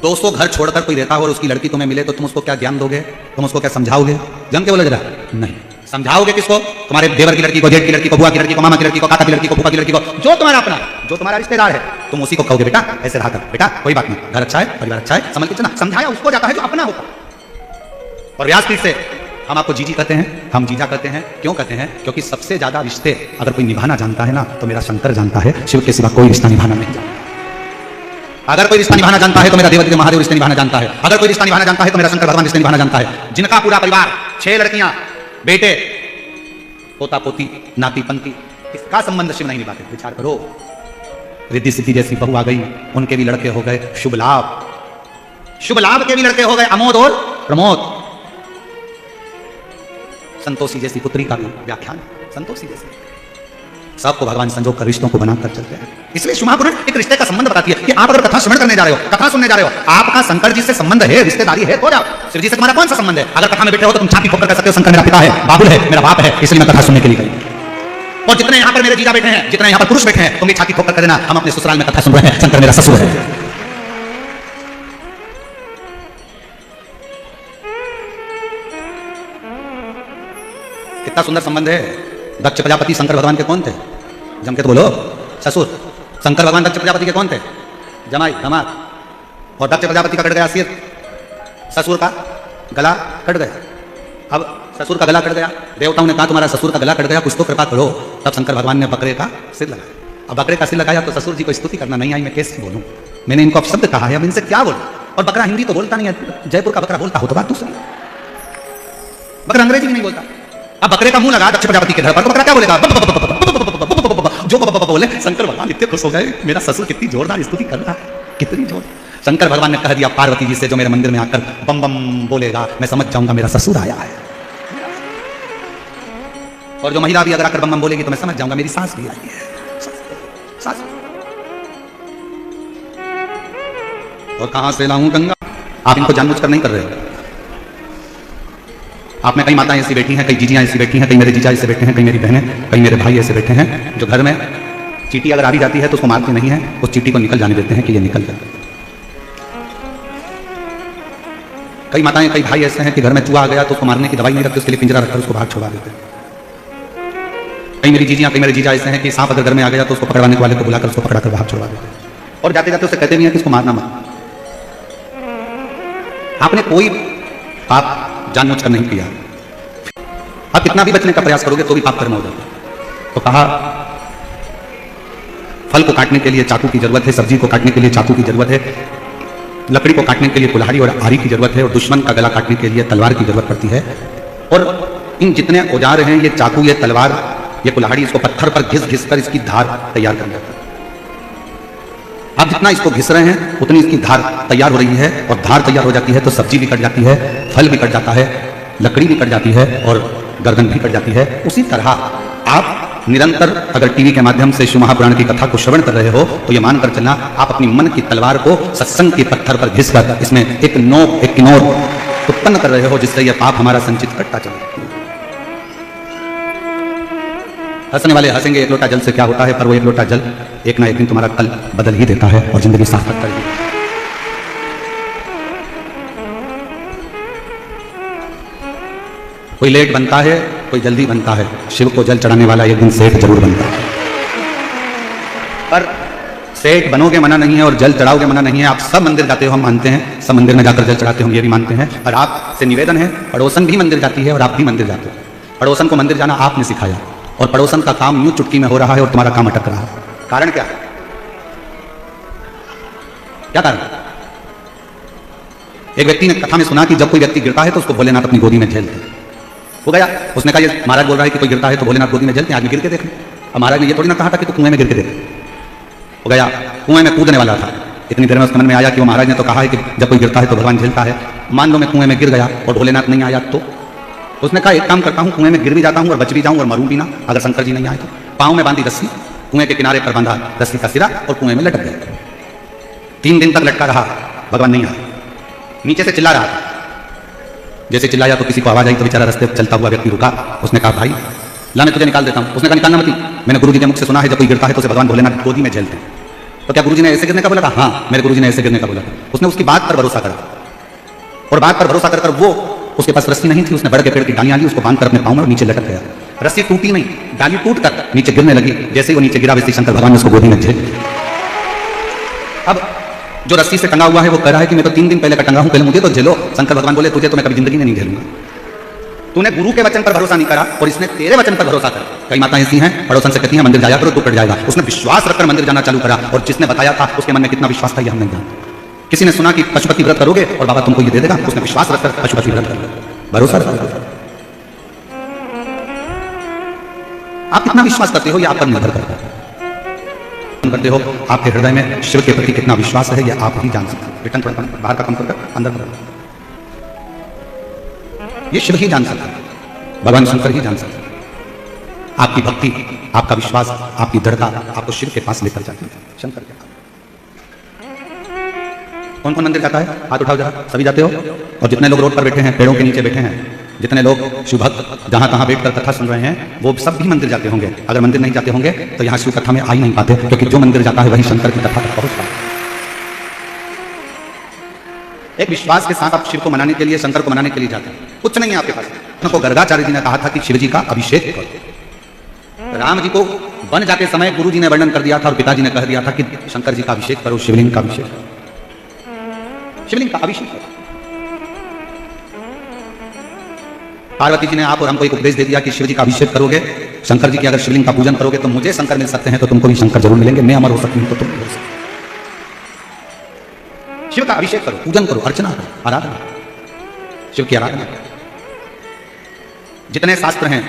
200 घर छोड़कर कोई रहता हो और उसकी लड़की तुम्हें मिले तो तुम उसको क्या ज्ञान दोगे? तुम उसको क्या समझाओगे? जम के बोला जरा, नहीं। समझाओगे किसको? तुम्हारे देवर की लड़की को, जेठ की लड़की को, बुआ की लड़की को, मामा की लड़की को, काका की लड़की को, फूफा की लड़की को, जो तुम्हारा अपना, जो तुम्हारा रिश्तेदार है, तुम उसी को कहोगे बेटा ऐसे रहा कर, बेटा कोई बात नहीं, घर अच्छा है, परिवार अच्छा है, समझ के चलना। समझाया उसको जाता है जो अपना होता। और व्यासपीठ से हम आपको जीजी कहते हैं, हम जीजा कहते हैं। क्यों कहते हैं? क्योंकि सबसे ज्यादा रिश्ते अगर कोई निभाना जानता है ना तो मेरा शंकर जानता है। शिव के सिवा कोई रिश्ता निभाना नहीं जानता। अगर कोई रिश्ता निभाना जानता है तो मेरा देवादिदेव महादेव रिश्ते निभाना जानता है। अगर कोई रिश्ता निभाना जानता है तो मेरा शंकर भगवान रिश्ते निभाना जानता है। जिनका पूरा परिवार 6 लड़कियां, बेटे, पोता पोती, नाती पंती, इसका संबंध शिव नहीं निभाते। विचार करो, रिद्धि सिद्धि जैसी बहू आ गई, उनके भी लड़के हो गए शुभ लाभ, शुभ लाभ के भी लड़के हो गए अमोद और प्रमोद। संतोषी जैसी पुत्री का भी व्याख्यान, संतोषी जैसी, सबको भगवान संजोग कर रिश्तों को बनाकर चलते हैं। इसलिए शिव महापुराण एक रिश्ते का संबंध बताती है कि आप अगर कथा श्रवण करने जा रहे हो, कथा सुनने जा रहे हो, आपका शंकर जी से संबंध है, रिश्तेदारी है, तो जाओ। शिव जी से तुम्हारा कौन सा संबंध है? अगर कथा में बैठे हो तो तुम छाती ठोकर कह सकते हो शंकर मेरा पिता है, बाबुल है, मेरा बाप है, इसलिए मैं कथा सुनने के लिए गई। और जितने यहाँ पर मेरे जीजा बैठे हैं, जितने यहाँ पर पुरुष बैठे हैं, तुम भी छाती ठोकर कर देना हम अपने ससुराल में कथा सुन रहे हैं, शंकर मेरा ससुर है। कितना सुंदर संबंध है। दक्ष प्रजापति शंकर भगवान के कौन थे? जम के तो बोलो, ससुर। शंकर भगवान दक्ष प्रजापति के कौन थे? जमाई, दामाद। और दक्ष प्रजापति का कट गया सिर, ससुर का गला कट गया। अब ससुर का गला कट गया, देवताओं ने कहा तुम्हारा ससुर का गला कट गया, कुछ तो कृपा करो। तब शंकर भगवान ने बकरे का सिर लगाया। अब बकरे का सिर लगाया तो ससुर जी को स्तुति करना नहीं आई, मैं कैसे बोलूं? मैंने इनको अब शब्द कहा है, अब इनसे क्या बोलूं? और बकरा हिंदी तो बोलता नहीं है, जयपुर का बकरा बोलता हो तो बात दूसरी, बकरा अंग्रेजी भी नहीं बोलता। अब बकरे का मुंह लगा दक्ष प्रजापति के धड़ पर, तो बकरा क्या बोलेगा? जो बोले शंकर भगवान इतने खुश हो गए, मेरा ससुर कितनी जोरदार स्तुति कर रहा है, कितनी जोर। शंकर भगवान ने कह दिया पार्वती जी से, जो मेरे मंदिर में आकर बम बम बोलेगा मैं समझ जाऊंगा मेरा ससुर आया है। और जो महिला भी अगर आकर बम बम बोलेगी तो मैं समझ जाऊंगा मेरी सास भी आई है। सास। और कहां से लाऊं गंगा? आप इनको जानबूझकर नहीं कर रहे हो। आप में कई माताएं ऐसी बैठी हैं, कई जीजियां ऐसी बैठी हैं, कई मेरे जीजा ऐसे बैठे हैं, कई मेरी बहनें, कई मेरे भाई ऐसे बैठे हैं जो घर में चींटी अगर आ भी जाती है तो उसको मारते नहीं है, उस चींटी को निकल जाने देते हैं कि ये निकल जाए। कई माताएं, कई भाई ऐसे हैं कि घर में चूहा आ गया तो उसको मारने की दवाई नहीं रखते, उसके लिए पिंजरा रखकर उसको भाग छुड़ा देते हैं। कई मेरी जीजियां, कई मेरे जीजा ऐसे हैं कि सांप अगर घर में आ गया तो उसको पकड़वाने वाले को बुलाकर उसको पकड़ाकर भाग छुड़वा देते हैं। और जाते जाते उसे कहते भी हैं कि इसको मारना मत। आपने कोई पाप जानबूझकर नहीं किया, आप कितना भी बचने का प्रयास करोगे तो भी पाप कर्म हो जाएगा। तो कहा फल को काटने के लिए चाकू की जरूरत है, सब्जी को काटने के लिए चाकू की जरूरत है, लकड़ी को काटने के लिए कुल्हाड़ी और आरी की जरूरत है, और दुश्मन का गला काटने के लिए तलवार की जरूरत पड़ती है। और इन जितने औजार हैं, ये चाकू, ये तलवार, ये कुल्हाड़ी, इसको पत्थर पर घिस घिस कर इसकी धार तैयार कर जाता है। आप जितना इसको घिस रहे हैं उतनी इसकी धार तैयार हो रही है, और धार तैयार हो जाती है तो सब्जी भी कट जाती है, फल भी कट जाता है, लकड़ी भी कट जाती है और गर्दन भी कट जाती है। उसी तरह आप निरंतर अगर टीवी के माध्यम से शिव महापुराण की कथा को श्रवण कर रहे हो तो ये मानकर चलना आप अपनी मन की तलवार को सत्संग के पत्थर पर घिसकर इसमें एक नोक, एक किनोर उत्पन्न कर रहे हो, जिससे यह पाप हमारा संचित कटता चले। हंसने वाले हंसेंगे, एक लोटा जल से क्या होता है, पर वो एक लोटा जल एक ना एक दिन तुम्हारा कल बदल ही देता है और जिंदगी सार्थक कर देता है। कोई लेट बनता है, कोई जल्दी बनता है, शिव को जल चढ़ाने वाला एक दिन सेठ जरूर बनता है। पर सेठ बनोगे मना नहीं है और जल चढ़ाओगे मना नहीं है। आप सब मंदिर जाते हो, हम मानते हैं, सब मंदिर में जाकर जल चढ़ाते हो, हम ये भी मानते हैं। और आपसे निवेदन है, पड़ोसन भी मंदिर जाती है और आप भी मंदिर जाते हो। पड़ोसन को मंदिर जाना आपने सिखाया, और पड़ोसन का काम यूं चुटकी में हो रहा है और तुम्हारा काम अटक रहा है। कारण क्या? क्या कारण? एक व्यक्ति ने कथा में सुना कि जब कोई व्यक्ति गिरता है तो उसको भोलेनाथ अपनी गोदी में झेलते हैं। वो गया, उसने कहा ये महाराज बोल रहा है कि कोई गिरता है तो भोलेनाथ गोदी में झेलते हैं, आदमी गिर के देख। अब महाराज ने ये थोड़ी ना कहा था कि तू कुएं में गिर के देख। वो गया, कुएं में कूदने वाला था। इतनी देर में उसके मन में आया कि वो महाराज ने तो कहा है कि जब कोई गिरता है तो भगवान झेलता है, मान लो मैं कुएं में गिर गया और भोलेनाथ नहीं आया तो? उसने कहा एक काम करता हूँ, कुएं में गिर भी जाता हूँ और बच भी जाऊँ और मरूं भी ना, अगर शंकर जी नहीं आए तो। पाँव में बांधी रस्सी, कुएं के किनारे पर बांधा रस्सी का सिरा और कुएं में लटक गया। 3 दिन तक लटका रहा, भगवान नहीं आया। नीचे से चिल्ला रहा था, जैसे चिल्लाया तो किसी को आवाज आई तो बेचारा रास्ते पर चलता हुआ व्यक्ति रुका। उसने कहा भाई ला मैं तुझे निकाल देता हूँ। उसने कहा निकालना मत, मैंने गुरुजी के मुख से सुना है जब कोई गिरता है तो उसे भगवान भोलेनाथ गोदी में झेलते हैं। तो क्या गुरुजी ने ऐसे गिरने का बोला था? हाँ, मेरे गुरुजी ने ऐसे गिरने का बोला था। उसने उसकी बात पर भरोसा करा, और बात पर भरोसा कर वो, उसके पास रस्सी नहीं थी, उसने बड़ के पेड़ की डालियां ली, उसको बांधकर अपने पाँव में नीचे लटक गया। रस्सी टूटी नहीं, डाली टूट कर नीचे गिरने लगी। जैसे ही वो नीचे गिरा वैसे शंकर भगवान ने उसको गोदी में झेल। अब जो रस्सी से टंगा हुआ है वो कह रहा है कि मैं तो 3 दिन पहले का टंगा हूं, पहले मुझे तो झेलो। शंकर भगवान बोले तुझे तो मैं कभी जिंदगी में नहीं झेलूंगा। तूने गुरु के वचन पर भरोसा नहीं करा और इसने तेरे वचन पर भरोसा करा। कई माताएं ऐसी हैं, पड़ोसन से कहती हैं मंदिर जाया करो तो कट जाएगा। उसने विश्वास रखकर मंदिर जाना चालू करा और जिसने बताया था उसके मन में कितना विश्वास था ये हम नहीं जानते। किसी ने सुना कि पशुपति व्रत करोगे और बाबा तुमको ये दे देगा, उसने विश्वास रखकर पशुपति व्रत कर भरोसा रखकर। आप कितना विश्वास करते हो ये आप पर निर्भर करता है। करते हो आपके हृदय में शिव के प्रति कितना विश्वास है ये आप ही जान सकते हैं। रिटर्न थोड़ा बाहर का कम कर अंदर कर, ये शिव ही जान सकता है, भगवान शंकर ही जान सकता है। आपकी भक्ति, आपका विश्वास, आपकी दृढ़ता आपको शिव के पास लेकर जाती है, शंकर के पास। कौन कौन मंदिर जाता है? हाथ उठाओ जरा, सभी जाते हो? और जितने लोग रोड पर बैठे हैं, पेड़ों के नीचे बैठे हैं, जितने लोग शिव भक्त जहां तहां बैठकर कथा सुन रहे हैं, वो सब भी मंदिर जाते होंगे। अगर मंदिर नहीं जाते होंगे तो यहाँ शिव कथा में आ ही नहीं पाते, क्योंकि जो मंदिर जाता है वही शंकर की कथा तक पहुंच पाता है। एक विश्वास के साथ आप शिव को मनाने के लिए, शंकर को मनाने के लिए जाते हैं। कुछ नहीं है आपके पास। उनको गर्गाचार्य जी ने कहा था कि शिव जी का अभिषेक करो। राम जी को वन जाते समय गुरु जी ने वर्णन कर दिया था और पिताजी ने कह दिया था कि शंकर जी का अभिषेक करो, शिवलिंग का अभिषेक करो, शिवलिंग का अभिषेक करो। पार्वती जी ने आप और हमको एक उपदेश दे दिया कि शिव जी का अभिषेक करोगे, शंकर जी की अगर शिवलिंग का पूजन करोगे तो मुझे शंकर मिल सकते हैं, तो तुमको भी शंकर जरूर मिलेंगे। मैं अमर हो सकती हूं तो तुम भी हो सकते। शिव का अभिषेक करो, पूजन करो, अर्चना करो, आराधना, शिव की आराधना करो। जितने शास्त्र हैं,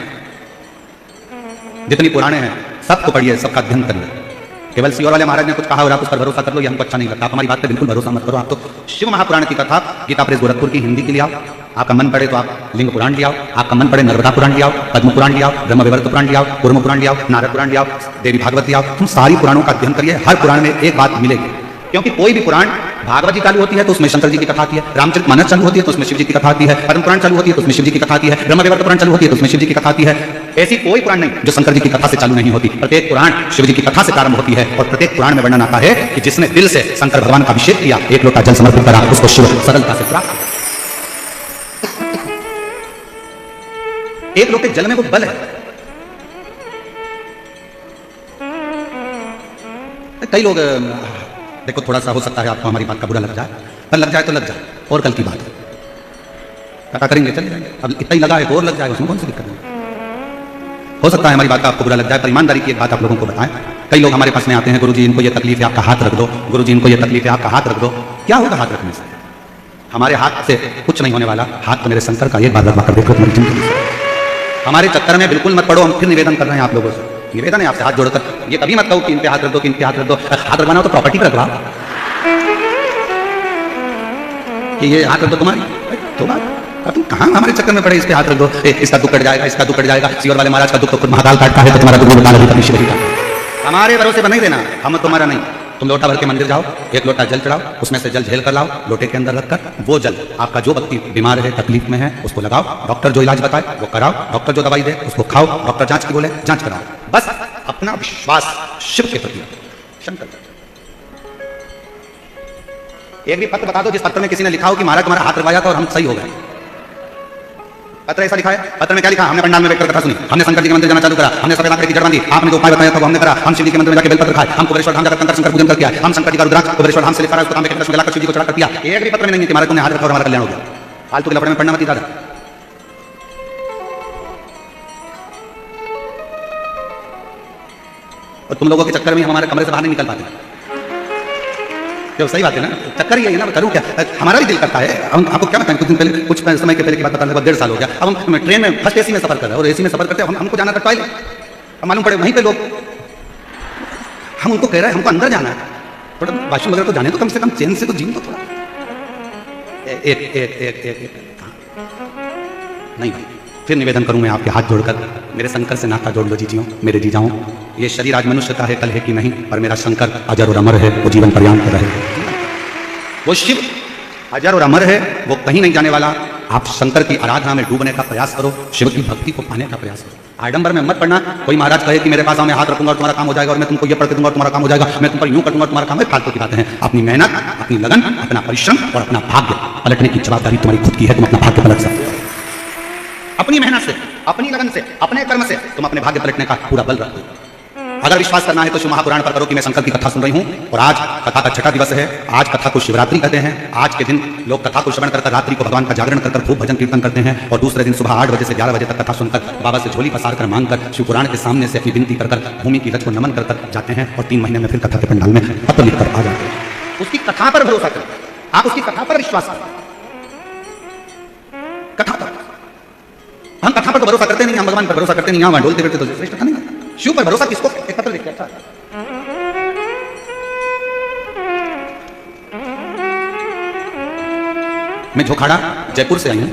जितनी पुराणे हैं, सबको पढ़िए, सबका अध्ययन करिए। केवल सियोर वाले महाराज ने कुछ कहा और आप उस पर भरोसा कर लो, ये हमको अच्छा नहीं लगता। आप हमारी बात पे बिल्कुल भरोसा मत करो। आप तो शिव महापुराण की कथा गीता प्रेस गोरखपुर की हिंदी की ले आओ। आपका मन पड़े तो आप लिंग पुराण ले आओ, आपका मन पड़े नर्मदा पुराण ले आओ, पद्म पुराण ले आओ, ब्रह्म विवर्त पुराण ले आओ, कूर्म पुराण ले आओ, नारद पुराण ले आओ, देवी भागवत ले आओ। तुम सारी पुराणों का अध्ययन करिए। हर पुराण में एक बात मिलेगी, क्योंकि कोई भी पुराण, भागवत जी चालू होती है तो उसमें शंकर जी की कथा आती है, रामचरितमानस चालू होती है तो उसमें शिव जी की कथा आती है, पद्म पुराण चालू होती है तो उसमें शिव जी की कथा आती है, ब्रह्म विवर्त पुराण चालू होती है तो उसमें शिव जी की कथा आती है। ऐसी कोई पुराण नहीं जो शंकर जी की कथा से चालू नहीं होती। प्रत्येक पुराण शिव जी की कथा से प्रारंभ होती है और प्रत्येक पुराण में वर्णन आता है कि जिसने दिल से शंकर भगवान का अभिषेक किया, एक लोटा जल समर्पित करा, उसको शिव सरलता से प्राप्त। एक लोटे जल में वो बल है। कई लोग, देखो थोड़ा सा हो सकता है आपको हमारी बात का बुरा लग जाए, पर लग जाए तो लग जाए, और कल की बात है, कथा करेंगे चले जाएंगे। अब इतना ही लगा है तो और लग जाएगा, उसमें कौन सी दिक्कत है। हो सकता है हमारी बात का आपको बुरा लग जाए, पर ईमानदारी की एक बात आप लोगों को बताएं। कई लोग हमारे पास में आते हैं, गुरुजी इनको ये तकलीफ है, आपका हाथ रख दो, गुरुजी इनको ये तकलीफ है, आपका हाथ रख दो। क्या होगा हाथ रखने से? हमारे हाथ से कुछ नहीं होने वाला। हाथ तो मेरे शंकर का, एक बार रखवा कर देखो तुम्हारी जिंदगी। हमारे चक्कर में बिल्कुल मत पड़ो। हम फिर निवेदन कर रहे हैं आप लोगों से, निवेदन है आपसे हाथ जोड़कर, ये कभी मत कहो कि इन पे हाथ रख दो, कि इन पे हाथ रख दो। हाथ रखवाना हो तो प्रॉपर्टी पर रखवा, कि ये हाथ रख दो तुम्हारी तो बात। तुम कहां हमारे चक्कर में पड़े, इस पे हाथ रख दो, इसका दुख कट जाएगा, इसका दुख कट जाएगा। सियोर वाले महाराज का दुख तो खुद महाकाल काटता है, तो तुम्हारा दुख बता नहीं शिव जी का। हमारे भरोसे पर नहीं देना, हम तुम्हारा नहीं। तुम लोटा भर के मंदिर जाओ, एक लोटा जल चढ़ाओ, उसमें से जल झेल कर लाओ, लोटे के अंदर रखकर वो जल आपका जो व्यक्ति बीमार है, तकलीफ में है, उसको लगाओ। डॉक्टर जो इलाज बताए वो कराओ, डॉक्टर जो दवाई दे उसको खाओ, डॉक्टर जांच की बोले जांच कराओ। बस अपना विश्वास शिव के प्रति, शंकर। एक भी पत्र बता दो जिस पत्र में किसी ने लिखा हो कि महाराज तुम्हारा हाथ रखवाया था और हम सही हो गए। पत्र ऐसा लिखा है? पत्र में क्या लिखा? हमने पंडाल में बैठकर कथा सुनी, हमने शंकर जी के मंदिर जाना चालू करा, हमने सफेद आंकड़े की जड़ बांधी, आपने जो उपाय बताया था वो हमने करा, हम शिव जी के मंदिर में जाकर बेलपत्र खाए, हम कुबेरेश्वर धाम जाकर शंकर पूजन करके आए, हम शंकर जी का रुद्राक्ष कुबेरेश्वर धाम से लेकर उसको तांबे के कलश में लाकर शिव जी को चढ़ा कर दिया। एक भी पत्र में नहीं है कि महाराज तुमने हाथ रखा और हमारा कल्याण हो गया। फालतू के लफड़े में पढ़ना मत दादा। और तुम लोगों के चक्कर में हमारे कमरे से बाहर नहीं निकल पाते। जो सही बात है ना, चक्कर ही है ना, करूँ क्या? हमारा भी दिल करता है। हम आपको क्या बताएं, कुछ दिन पहले, कुछ समय के पहले की बात बताने के बाद 1.5 साल हो गया। अब हम ट्रेन में फर्स्ट एसी में सफर कर रहे हैं और एसी में सफर करते हैं, हमको जाना था टॉयलेट। अब मालूम पड़े वहीं पे लोग, हम उनको कह रहे हैं हमको अंदर जाना है, थोड़ा वाशरूम वगैरह तो जाने तो, कम से कम चैन से तो जीन तो थोड़ा। नहीं भाई, फिर निवेदन करूं मैं आपके हाथ जोड़कर, मेरे शंकर से नाता जोड़ लो जीजियों, मेरे जीजाओं। ये शरीर आज मनुष्य का है, कल है कि नहीं, पर मेरा शंकर अजर और अमर है, वो जीवन पर्यंत रहे। वो शिव अजर और अमर है, वो कहीं नहीं जाने वाला। आप शंकर की आराधना में डूबने का प्रयास करो, शिव की भक्ति को पाने का प्रयास करो। आडंबर में मत पड़ना। कोई महाराज कहे कि मेरे पास आओ, मैं हाथ रखूंगा और तुम्हारा काम हो जाएगा, और मैं तुमको ये पढ़ के दूंगा और तुम्हारा काम हो जाएगा, मैं तुम पर यूं कर दूंगा तुम्हारा काम है। फालतू की बातें हैं। अपनी मेहनत, अपनी लगन, अपना परिश्रम और अपना भाग्य पलटने की जवाबदारी तुम्हारी खुद की है। तुम अपना भाग्य पलट सकते हो। अपनी मेहनत से, अपनी लगन से, अपने कर्म से तुम अपने भाग्य पलटने का पूरा बल रखो। अगर विश्वास करना है तो शिव महापुराण पर करो कि मैं शंकर की कथा सुन रही हूँ। और आज कथा का छठा दिवस है। आज कथा को शिवरात्रि कहते हैं। आज के दिन लोग कथा को श्रवण कर रात्रि को भगवान का जागरण कर खूब भजन कीर्तन करते हैं और दूसरे दिन सुबह 8 बजे से 11 बजे तक कथा सुनकर बाबा से झोली पसार कर मांग कर शिव पुराण के सामने से अपनी विनती कर भूमि की रज को नमन कर जाते हैं और 3 महीने में फिर कथा के पंडाल में पत्र लिखकर आ जाते हैं। उसकी कथा पर भरोसा करें, आप उसकी कथा पर विश्वास करें। कथा पर हम कथा पर तो भरोसा करते नहीं, हम भगवान पर भरोसा करते नहीं। यहाँ डोलते बैठते तो श्रेष्ठ कथा नहीं। शिव पर भरोसा किसको? एक पत्र लिख के अच्छा। मैं झोखाड़ा जयपुर से आई हूं।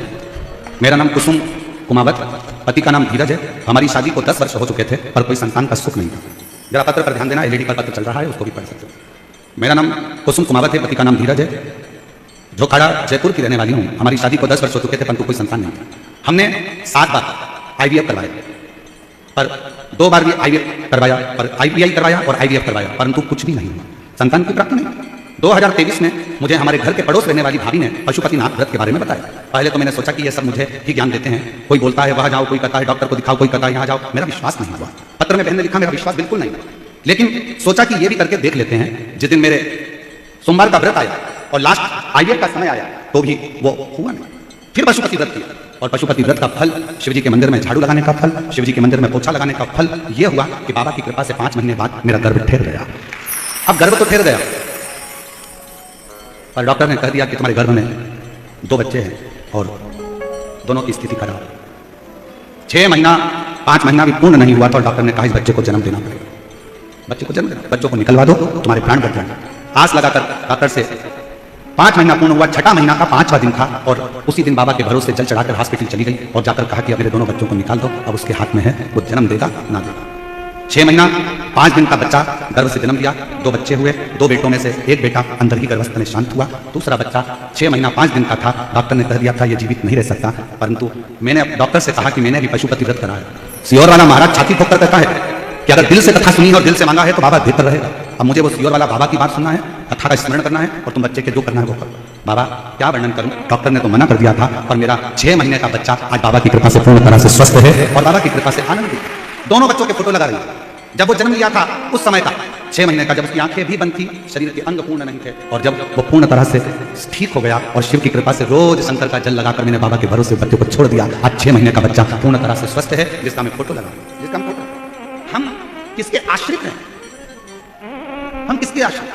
मेरा नाम कुसुम कुमावत, पति का नाम धीरज है। हमारी शादी को 10 वर्ष हो चुके थे पर कोई संतान का सुख नहीं था। जरा पत्र पर ध्यान देना, एलईडी पर पत्र चल रहा है, उसको भी पढ़ सकते हो। मेरा नाम कुसुम कुमावत है, पति का नाम धीरज है। झोखाड़ा जयपुर की रहने वाली हूँ। हमारी शादी को 10 वर्ष हो चुके थे परंतु कोई संतान नहीं था। हमने 7 बार IVF करवाया पर 2 बार भी IVF करवाया, पर IVI करवाया और IVF करवाया परंतु कुछ भी नहीं हुआ, संतान की प्राप्ति नहीं। 2023 में मुझे हमारे घर के पड़ोस रहने वाली भाभी ने पशुपतिनाथ व्रत के बारे में बताया। पहले तो मैंने सोचा कि ये सब मुझे ही ज्ञान देते हैं, कोई बोलता है वहां जाओ, कोई कहता है डॉक्टर को दिखाओ, कोई कहता है यहाँ जाओ। मेरा विश्वास नहीं हुआ। पत्र में बहन ने लिखा, मेरा विश्वास बिल्कुल नहीं हुआ। लेकिन सोचा कि ये भी करके देख लेते हैं। जिस दिन मेरे सोमवार का व्रत आया और लास्ट IVF का समय आया तो भी वो हुआ नहीं। फिर पशुपति व्रत किया और पशुपति व्रत का फल, शिवजी के मंदिर में झाड़ू लगाने का फल, शिवजी के मंदिर में पोछा लगाने का फल ये हुआ कि बाबा की कृपा से 5 महीने बाद मेरा गर्भ ठहर गया। अब गर्भ तो ठहर गया पर डॉक्टर ने कह दिया कि तुम्हारे गर्भ में 2 बच्चे हैं और दोनों की स्थिति खराब। 6 महीना 5 महीना भी पूर्ण नहीं हुआ तो डॉक्टर ने कहा इस बच्चे को जन्म देना पड़ेगा। बच्चे को जन्म देना, बच्चों को निकलवा दो, तुम्हारे प्राण बच जाएंगे। आस लगाकर डॉक्टर से 5 महीना पूर्ण हुआ, 6ठा महीना का 5वां दिन था और उसी दिन बाबा के भरोसे जल चढ़ाकर हॉस्पिटल चली गई और जाकर कहा कि अब मेरे दोनों बच्चों को निकाल दो, अब उसके हाथ में है, वो जन्म देगा ना देगा। 6 महीना 5 दिन का बच्चा गर्भ से जन्म दिया। 2 बच्चे हुए। 2 बेटों में से एक बेटा अंदर ही गर्भस्थ में शांत हुआ। दूसरा बच्चा 6 महीना 5 दिन का था। डॉक्टर ने कह दिया था ये जीवित नहीं रह सकता, परंतु मैंने डॉक्टर से कहा कि मैंने भी पशुपति व्रत करा है। सियोर वाला महाराज छाती ठोककर कहता है कि अगर दिल से कथा सुनी और दिल से मांगा है तो बाबा बेहतर रहेगा। अब मुझे वो सियोर वाला बाबा की बात सुनना है, कथा का स्मरण करना है और तुम बच्चे के जो करना है वो करो। बाबा क्या वर्णन करूं, डॉक्टर ने तो मना कर दिया था और मेरा 6 महीने का बच्चा आज बाबा की कृपा से पूर्ण तरह से स्वस्थ है और बाबा की कृपा से आनंदित। दोनों बच्चों के फोटो लगा रही। जब वो जन्म लिया था उस समय का 6 महीने का, जब उसकी आंखें भी बंद थी, शरीर के अंग पूर्ण नहीं थे और जब वो पूर्ण तरह से ठीक हो गया और शिव की कृपा से रोज शंकर का जल लगाकर मैंने बाबा के भरोसे बच्चे को छोड़ दिया। आज 6 महीने का बच्चा पूर्ण तरह से स्वस्थ है, जिसका मैं फोटो लगा, जिसका हम फोटो। हम किसके आश्रित हैं? हम किसके आश्रित?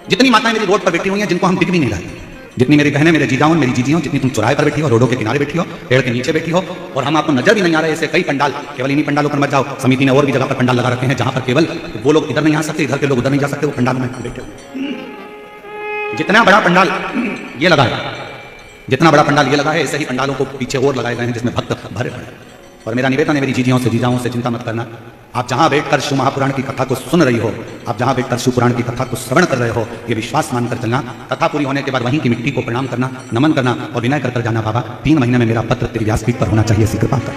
जितनी माताएं मेरी रोड पर बैठी हुई हैं जिनको हम दिख भी नहीं रहे, जितनी मेरी बहनें, मेरे जीजाओं, मेरी जीजियों, जितनी तुम चौराहे पर बैठी हो, रोडों के किनारे बैठी हो, पेड़ के नीचे बैठी हो और हम आपको नजर भी नहीं आ रहे। ऐसे कई पंडाल, केवल इन्हीं पंडालों पर मत जाओ, समिति ने और भी जगह पर पंडाल लगा रखे हैं जहां पर केवल वो लोग इधर नहीं आ सकते, इधर के लोग उधर नहीं जा सकते, वो पंडाल में बैठे हो। जितना बड़ा पंडाल ये लगा है, जितना बड़ा पंडाल ये लगा है, ऐसे ही पंडालों को पीछे और लगाए गए हैं जिसमें भक्त भरे पड़े। और मेरा निवेदन है मेरी जीजियों से, जीजाओं से, चिंता मत करना। आप जहां बैठकर शिव महापुराण की कथा को सुन रही हो, आप जहां बैठकर शिव पुराण की कथा को श्रवण कर रहे हो, ये विश्वास मानकर चलना, कथा पूरी होने के बाद वहीं की मिट्टी को प्रणाम करना, नमन करना और विनय कर जाना, बाबा 3 महीने में मेरा पत्र तेरी व्यासपीठ पर होना चाहिए, ऐसी कृपा कर।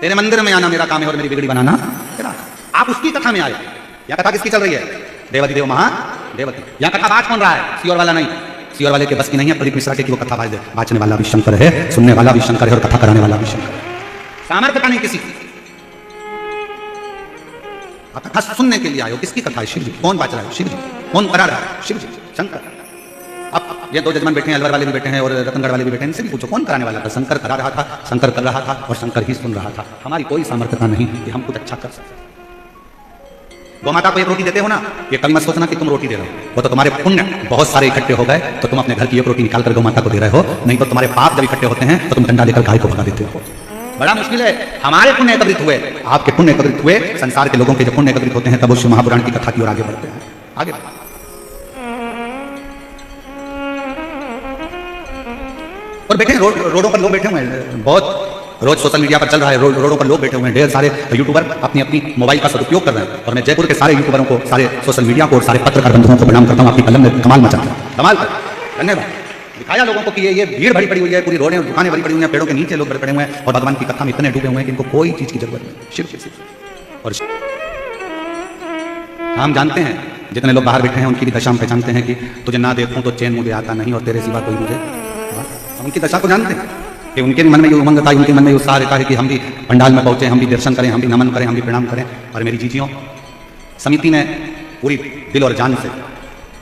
तेरे मंदिर में आना मेरा काम है और मेरी बिगड़ी बनाना तेरा। आप उसकी कथा में आए। यहाँ कथा किसकी चल रही है? देवती देव महादेवती। यहाँ कथा बात कौन रहा है? सियोर वाला नहीं। सियोर वाले के बस की नहीं है प्रदीप मिश्रा के कि वो कथा बाज दे। बाचने वाला भी शंकर है, सुनने वाला भी शंकर है और कथा कराने वाला भी शंकर है। सामर्थ्य का नहीं किसी की। आप कथा सुनने के लिए आए हो। किसकी कथा है? शिव जी। कौन बाच रहा है? शिव जी। कौन करा रहा है? शिव जी, शंकर। अब ये 2 जजमान बैठे हैं, अलवर वाले भी बैठे हैं और रतनगढ़ वाले भी बैठे हैं, इनसे भी पूछो कौन कराने वाला था? शंकर करा रहा था, शंकर कर रहा था और शंकर ही सुन रहा था। हमारी कोई सामर्थ्यता नहीं कि हम कुछ अच्छा कर सकते। गौ माता को 1 रोटी देते हो ना, ये कभी मत सोचना कि तुम रोटी दे रहे हो, वो तो तुम्हारे पुण्य बहुत सारे इकट्ठे हो गए तो तुम अपने घर की 1 रोटी निकाल कर गौ माता को दे रहे हो। नहीं तो तुम्हारे पाप जब इकट्ठे होते हैं तो तुम डंडा लेकर गाय को भगा देते हो। बड़ा मुश्किल है। हमारे पुण्य एकत्रित हुए, आपके पुण्य एकत्रित हुए, संसार के लोगों के जब पुण्य एकत्रित होते हैं तब वो शिव महापुराण की कथा की ओर आगे बढ़ते हैं। आगे और बैठे रोडों पर लोग बैठे हुए हैं, बहुत रोज सोशल मीडिया पर चल रहा है, रोडों पर लोग बैठे हुए हैं, ढेर सारे यूट्यूबर अपनी अपनी मोबाइल का सदुपयोग कर रहे हैं। और मैं जयपुर के सारे यूट्यूबरों को, सारे सोशल मीडिया को और सारे पत्रकार बंधुओं को प्रणाम करता हूँ। आपकी कलम में कमाल मचा है, कमाल कर। धन्यवाद। दिखाया लोगों को कि ये भीड़ भरी पड़ी हुई है, पूरी रोडें दुकानें भरी पड़ी हुई हैं, पेड़ों के नीचे लोग भरे पड़े हुए हैं और भगवान की कथा में इतने डूबे हुए हैं कि इनको कोई चीज की जरूरत नहीं। शिव शिव। और हम जानते हैं जितने लोग बाहर बैठे हैं उनकी भी दशा हम पहचानते हैं कि तुझे ना देखूं तो चैन मुझे आता नहीं और तेरे सिवा कोई मुझे। हम उनकी दशा को जानते हैं। कि उनके भी मन में ये उमंग था, उनके मन में ये उत्साह रहता है कि हम भी पंडाल में पहुंचे, हम भी दर्शन करें, हम भी नमन करें, हम भी प्रणाम करें। और मेरी जीजियों, समिति ने पूरी दिल और जान से,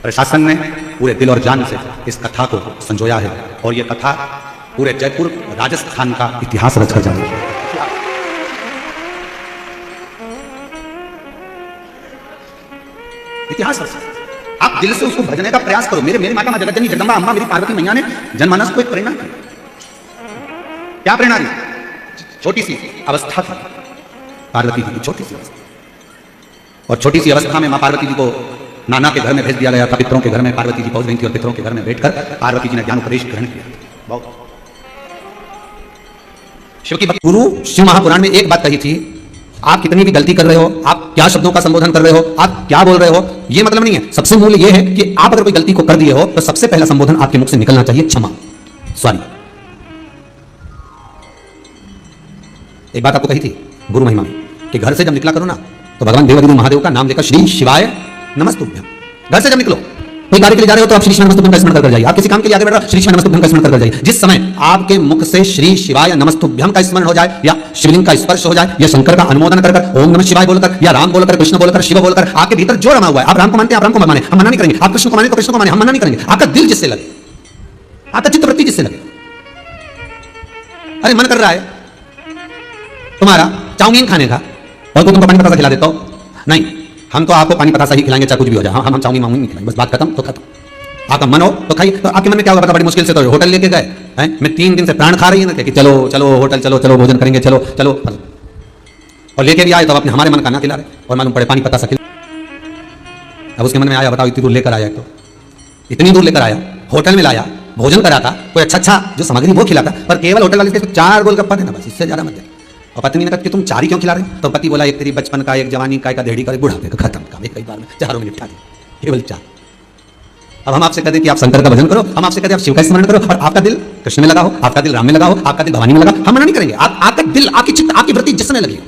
प्रशासन ने पूरे दिल और जान से इस कथा को संजोया है और ये कथा पूरे जयपुर राजस्थान का इतिहास रच कर जाएगी। इतिहास रच, आप दिल से उसको भजने का प्रयास करो। मेरे माता मां जगत जननी जगदम्बा अम्मा मेरी पार्वती मैया ने जनमानस को एक प्रेरणा दी। क्या प्रेरणा दी? छोटी सी अवस्था थी पार्वती जी की, छोटी सी अवस्था, और छोटी सी अवस्था में मां पार्वती जी को नाना के घर में भेज दिया गया था। पितरों के घर में पार्वती जी पहुंच गई थी और पितरों के घर में बैठकर पार्वती जी ने ज्ञान उपदेश ग्रहण किया। बहुत शिव की गुरु शिव महापुराण में एक बात कही थी, आप कितनी भी गलती कर रहे हो, आप क्या शब्दों का संबोधन कर रहे हो, आप क्या बोल रहे हो, ये मतलब नहीं है। सबसे मूल ये है कि आप अगर कोई गलती को कर दिए हो तो सबसे पहला संबोधन आपके मुख से निकलना चाहिए क्षमा, सॉरी। एक बात आपको कही थी गुरु महिमा में कि घर से जब निकला करो ना तो भगवान देवादिदेव महादेव का नाम लेकर श्री शिवाय नमस्तुभ्यम। घर से जब निकलो, कोई कार्य के लिए जा रहे हो तो आप श्री शिवाय नमस्तुभ्यम का स्मरण कर जाइए। आप किसी काम के लिए आगे बढ़ रहे हो, श्री शिवाय नमस्तुभ्यम का स्मरण कर जाइए। जिस समय आपके मुख से श्री शिवाय नमस्तुभ्यम का स्मरण हो जाए या शिवलिंग का स्पर्श हो जाए या शंकर का अनुमोदन कर ओम नमः शिवाय बोलकर या राम बोलकर, कृष्ण बोलकर, शिव बोलकर, आपके भीतर जो रमा हुआ है, आप राम को मानते हैं, आप राम को माने, हम मना नहीं करेंगे। आप कृष्ण को माने तो कृष्ण को माने, हम मना नहीं करेंगे। आपका दिल जिससे लगे, आपका चित्तवृत्ति जिससे लगे। अरे मन कर रहा है तुम्हारा चाउमीन खाने का और कोई तुमको पानी बतासा खिला देता हो, नहीं, हम तो आपको पानी बतासा ही खिलाएंगे चाहे कुछ भी हो जाए। हम चाउमीन मांगूंगे नहीं खिलाएंगे, बस बात खत्म तो खत्म। आपका मन हो तो खाइए। तो आपके मन में क्या होगा? बड़ी मुश्किल से तो होटल लेके गए हैं, मैं 3 दिन से प्राण खा रही है ना कि चलो चलो होटल, चलो चलो भोजन करेंगे, चलो चलो, और लेके भी आए तो अपने हमारे मन खाना खिला रहे और मालूम पड़े पानी बतासा खिला। अब उसके मन में आया, बताओ इतनी दूर लेकर आया, तो इतनी दूर लेकर आया, होटल में लाया, भोजन कराता, कोई अच्छा जो सामग्री वो खिलाता, पर केवल होटल वाले से 4 गोलगप्पा देना, बस, इससे ज्यादा मत दे। और पत्नी ने कहा कि तुम 4 ही क्यों खिला रहे? तो पति बोला, एक तेरी बचपन का, एक जवानी का, एक देहड़ी का, एक बुढ़ापे का, खत्म काम, एक कई बार में 4 में निपटा दिया, केवल 4। अब हम आपसे कहते हैं कि आप शंकर का भजन करो, हम आपसे कहते हैं आप शिव का स्मरण करो, और आपका दिल कृष्ण में लगा हो, आपका दिल राम में लगा हो, आपका दिल भवानी में लगा, हम मना नहीं करेंगे। आपका दिल, आपकी चित्त, आपकी वृत्ति जिसमें लगी हो,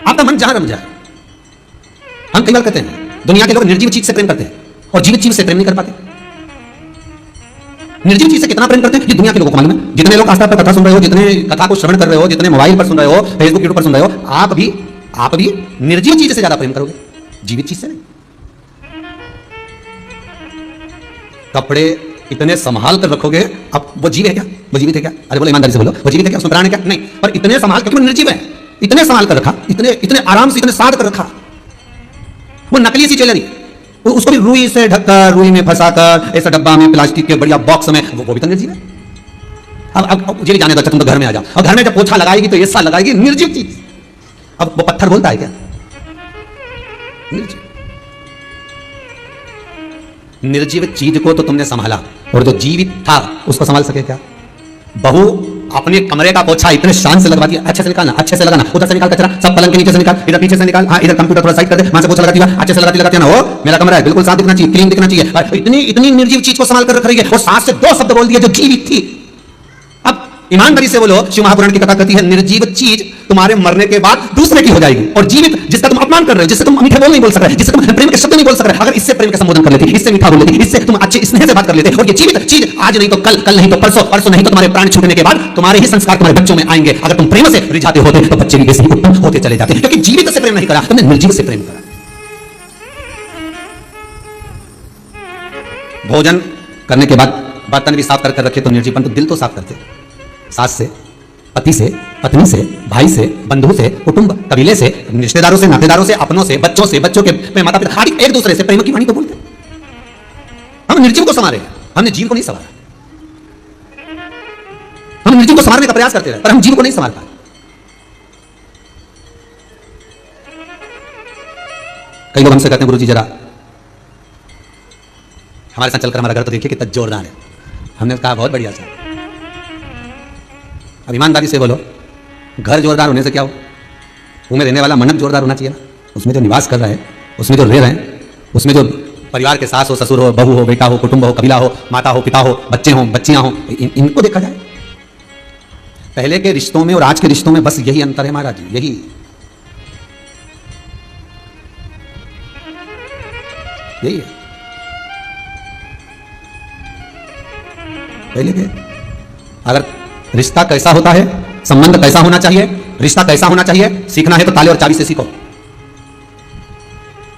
आपका मन जहां रम जाए। हम कई बार कहते हैं दुनिया के लोग निर्जीव चीज से प्रेम करते हैं और जीवित चीज से प्रेम नहीं कर पाते। निर्जीव चीज से कितना प्रेम करते हैं ये दुनिया के लोगों को मालूम है। जितने लोग आस्था पर कथा सुन रहे हो, जितने कथा को श्रवण कर रहे हो, जितने मोबाइल पर सुन रहे हो, फेसबुक यूट्यूब पर सुन रहे हो, आप भी निर्जीव चीज से ज्यादा प्रेम करोगे, जीवित चीज से नहीं। कपड़े इतने संभाल कर रखोगे, अब वो जीव है क्या? वो जीवित है क्या? अरे बोलो ईमानदारी से बोलो, वो जीवित है क्या? उसमें प्राण है क्या? नहीं, पर इतने संभाल, क्योंकि वो निर्जीव है, इतने संभाल कर रखा, इतने आराम से, इतने साध कर रखा। वो नकली सी ज्वेलरी, उसको भी रुई से ढककर, रुई में फंसाकर, ऐसा डब्बा में, प्लास्टिक के बढ़िया बॉक्स में, वो भी तो निर्जीव है। अब ये जाने दो, तुम तो घर में आ जाओ, और घर में जब पोछा लगाएगी तो ऐसा लगाएगी, निर्जीव चीज। अब वो पत्थर बोलता है क्या? निर्जीव चीज को तो तुमने संभाला, और जो जीवित था उसको संभाल सके क्या? बहू अपने कमरे का पोछा इतने शान से लगवाती है, अच्छे से निकालना, अच्छे से लगाना, उधर से निकाल कचरा, सब पलंग के नीचे से निकाल, इधर पीछे से निकाल, हाँ इधर कंप्यूटर थोड़ा साइड कर दे, वहां से पोछा लगाती है, अच्छे से लगाती है ना, वो मेरा कमरा है बिल्कुल साफ दिखना चाहिए, क्लीन दिखना चाहिए। इतनी निर्जीव चीज को संभाल कर रख रही है, और साथ से 2 शब्द बोल दिए जो जीवित थी। अब ईमानदारी से बोलो, शिव महापुराण की कथा कहती है निर्जीव चीज तुम्हारे मरने के बाद दूसरे की हो जाएगी, और जीवित जिसका तुम अपमान कर रहे हो, जिससे तुम मीठे बोल नहीं बोल सक रहे, जिससे तुम प्रेम के शब्द नहीं बोल सक रहे, अगर इससे प्रेम का संबोधन कर लेते, इससे मीठा बोल लेते, इससे तुम अच्छे स्नेह से बात कर लेते, और ये जीवित चीज आज नहीं तो कल, कल नहीं तो परसों, परसों नहीं तो तुम्हारे प्राण छूटने के बाद तुम्हारे ही संस्कार तुम्हारे बच्चों में आएंगे। अगर तुम प्रेम से रिझाते होते तो बच्चे भी वैसे ही उत्तम होते चले जाते, क्योंकि जीवित से प्रेम नहीं करा, तुमने निर्जीव से प्रेम करा। भोजन करने के बाद बर्तन भी साफ कर रखे तो निर्जीवन, तो दिल तो साफ करते, सास से, पति से, पत्नी से, भाई से, बंधु से, कुटुंब कबीले से, रिश्तेदारों से, नातेदारों से, अपनों से, बच्चों के माता पिता, हर एक दूसरे से प्रेम की वाणी तो बोलते। हम निर्जीव को संवारे, हमने जीव को नहीं संवारा। हम निर्जीव को संवारने का प्रयास करते रहे, पर हम जीव को नहीं संवार पाए। कई लोग हमसे कहते हैं गुरुजी जरा हमारे साथ चलकर हमारा घर तो देखिए कितना जोरदार है। हमने कहा बहुत बढ़िया सर। अब ईमानदारी से बोलो, घर जोरदार होने से क्या हो? उसमें रहने वाला मंडप जोरदार होना चाहिए ना, उसमें जो निवास कर रहे हैं, उसमें जो रह रहे हैं, उसमें जो परिवार के सास हो, ससुर हो, बहू हो, बेटा हो, कुटुंब हो, कबीला हो, माता हो, पिता हो, बच्चे हो, बच्चियां हो, इनको देखा जाए। पहले के रिश्तों में और आज के रिश्तों में बस यही अंतर है महाराज जी, यही। यही है। पहले के अगर रिश्ता कैसा होता है, संबंध कैसा होना चाहिए, रिश्ता कैसा होना चाहिए, सीखना है तो ताले और चाबी से सीखो।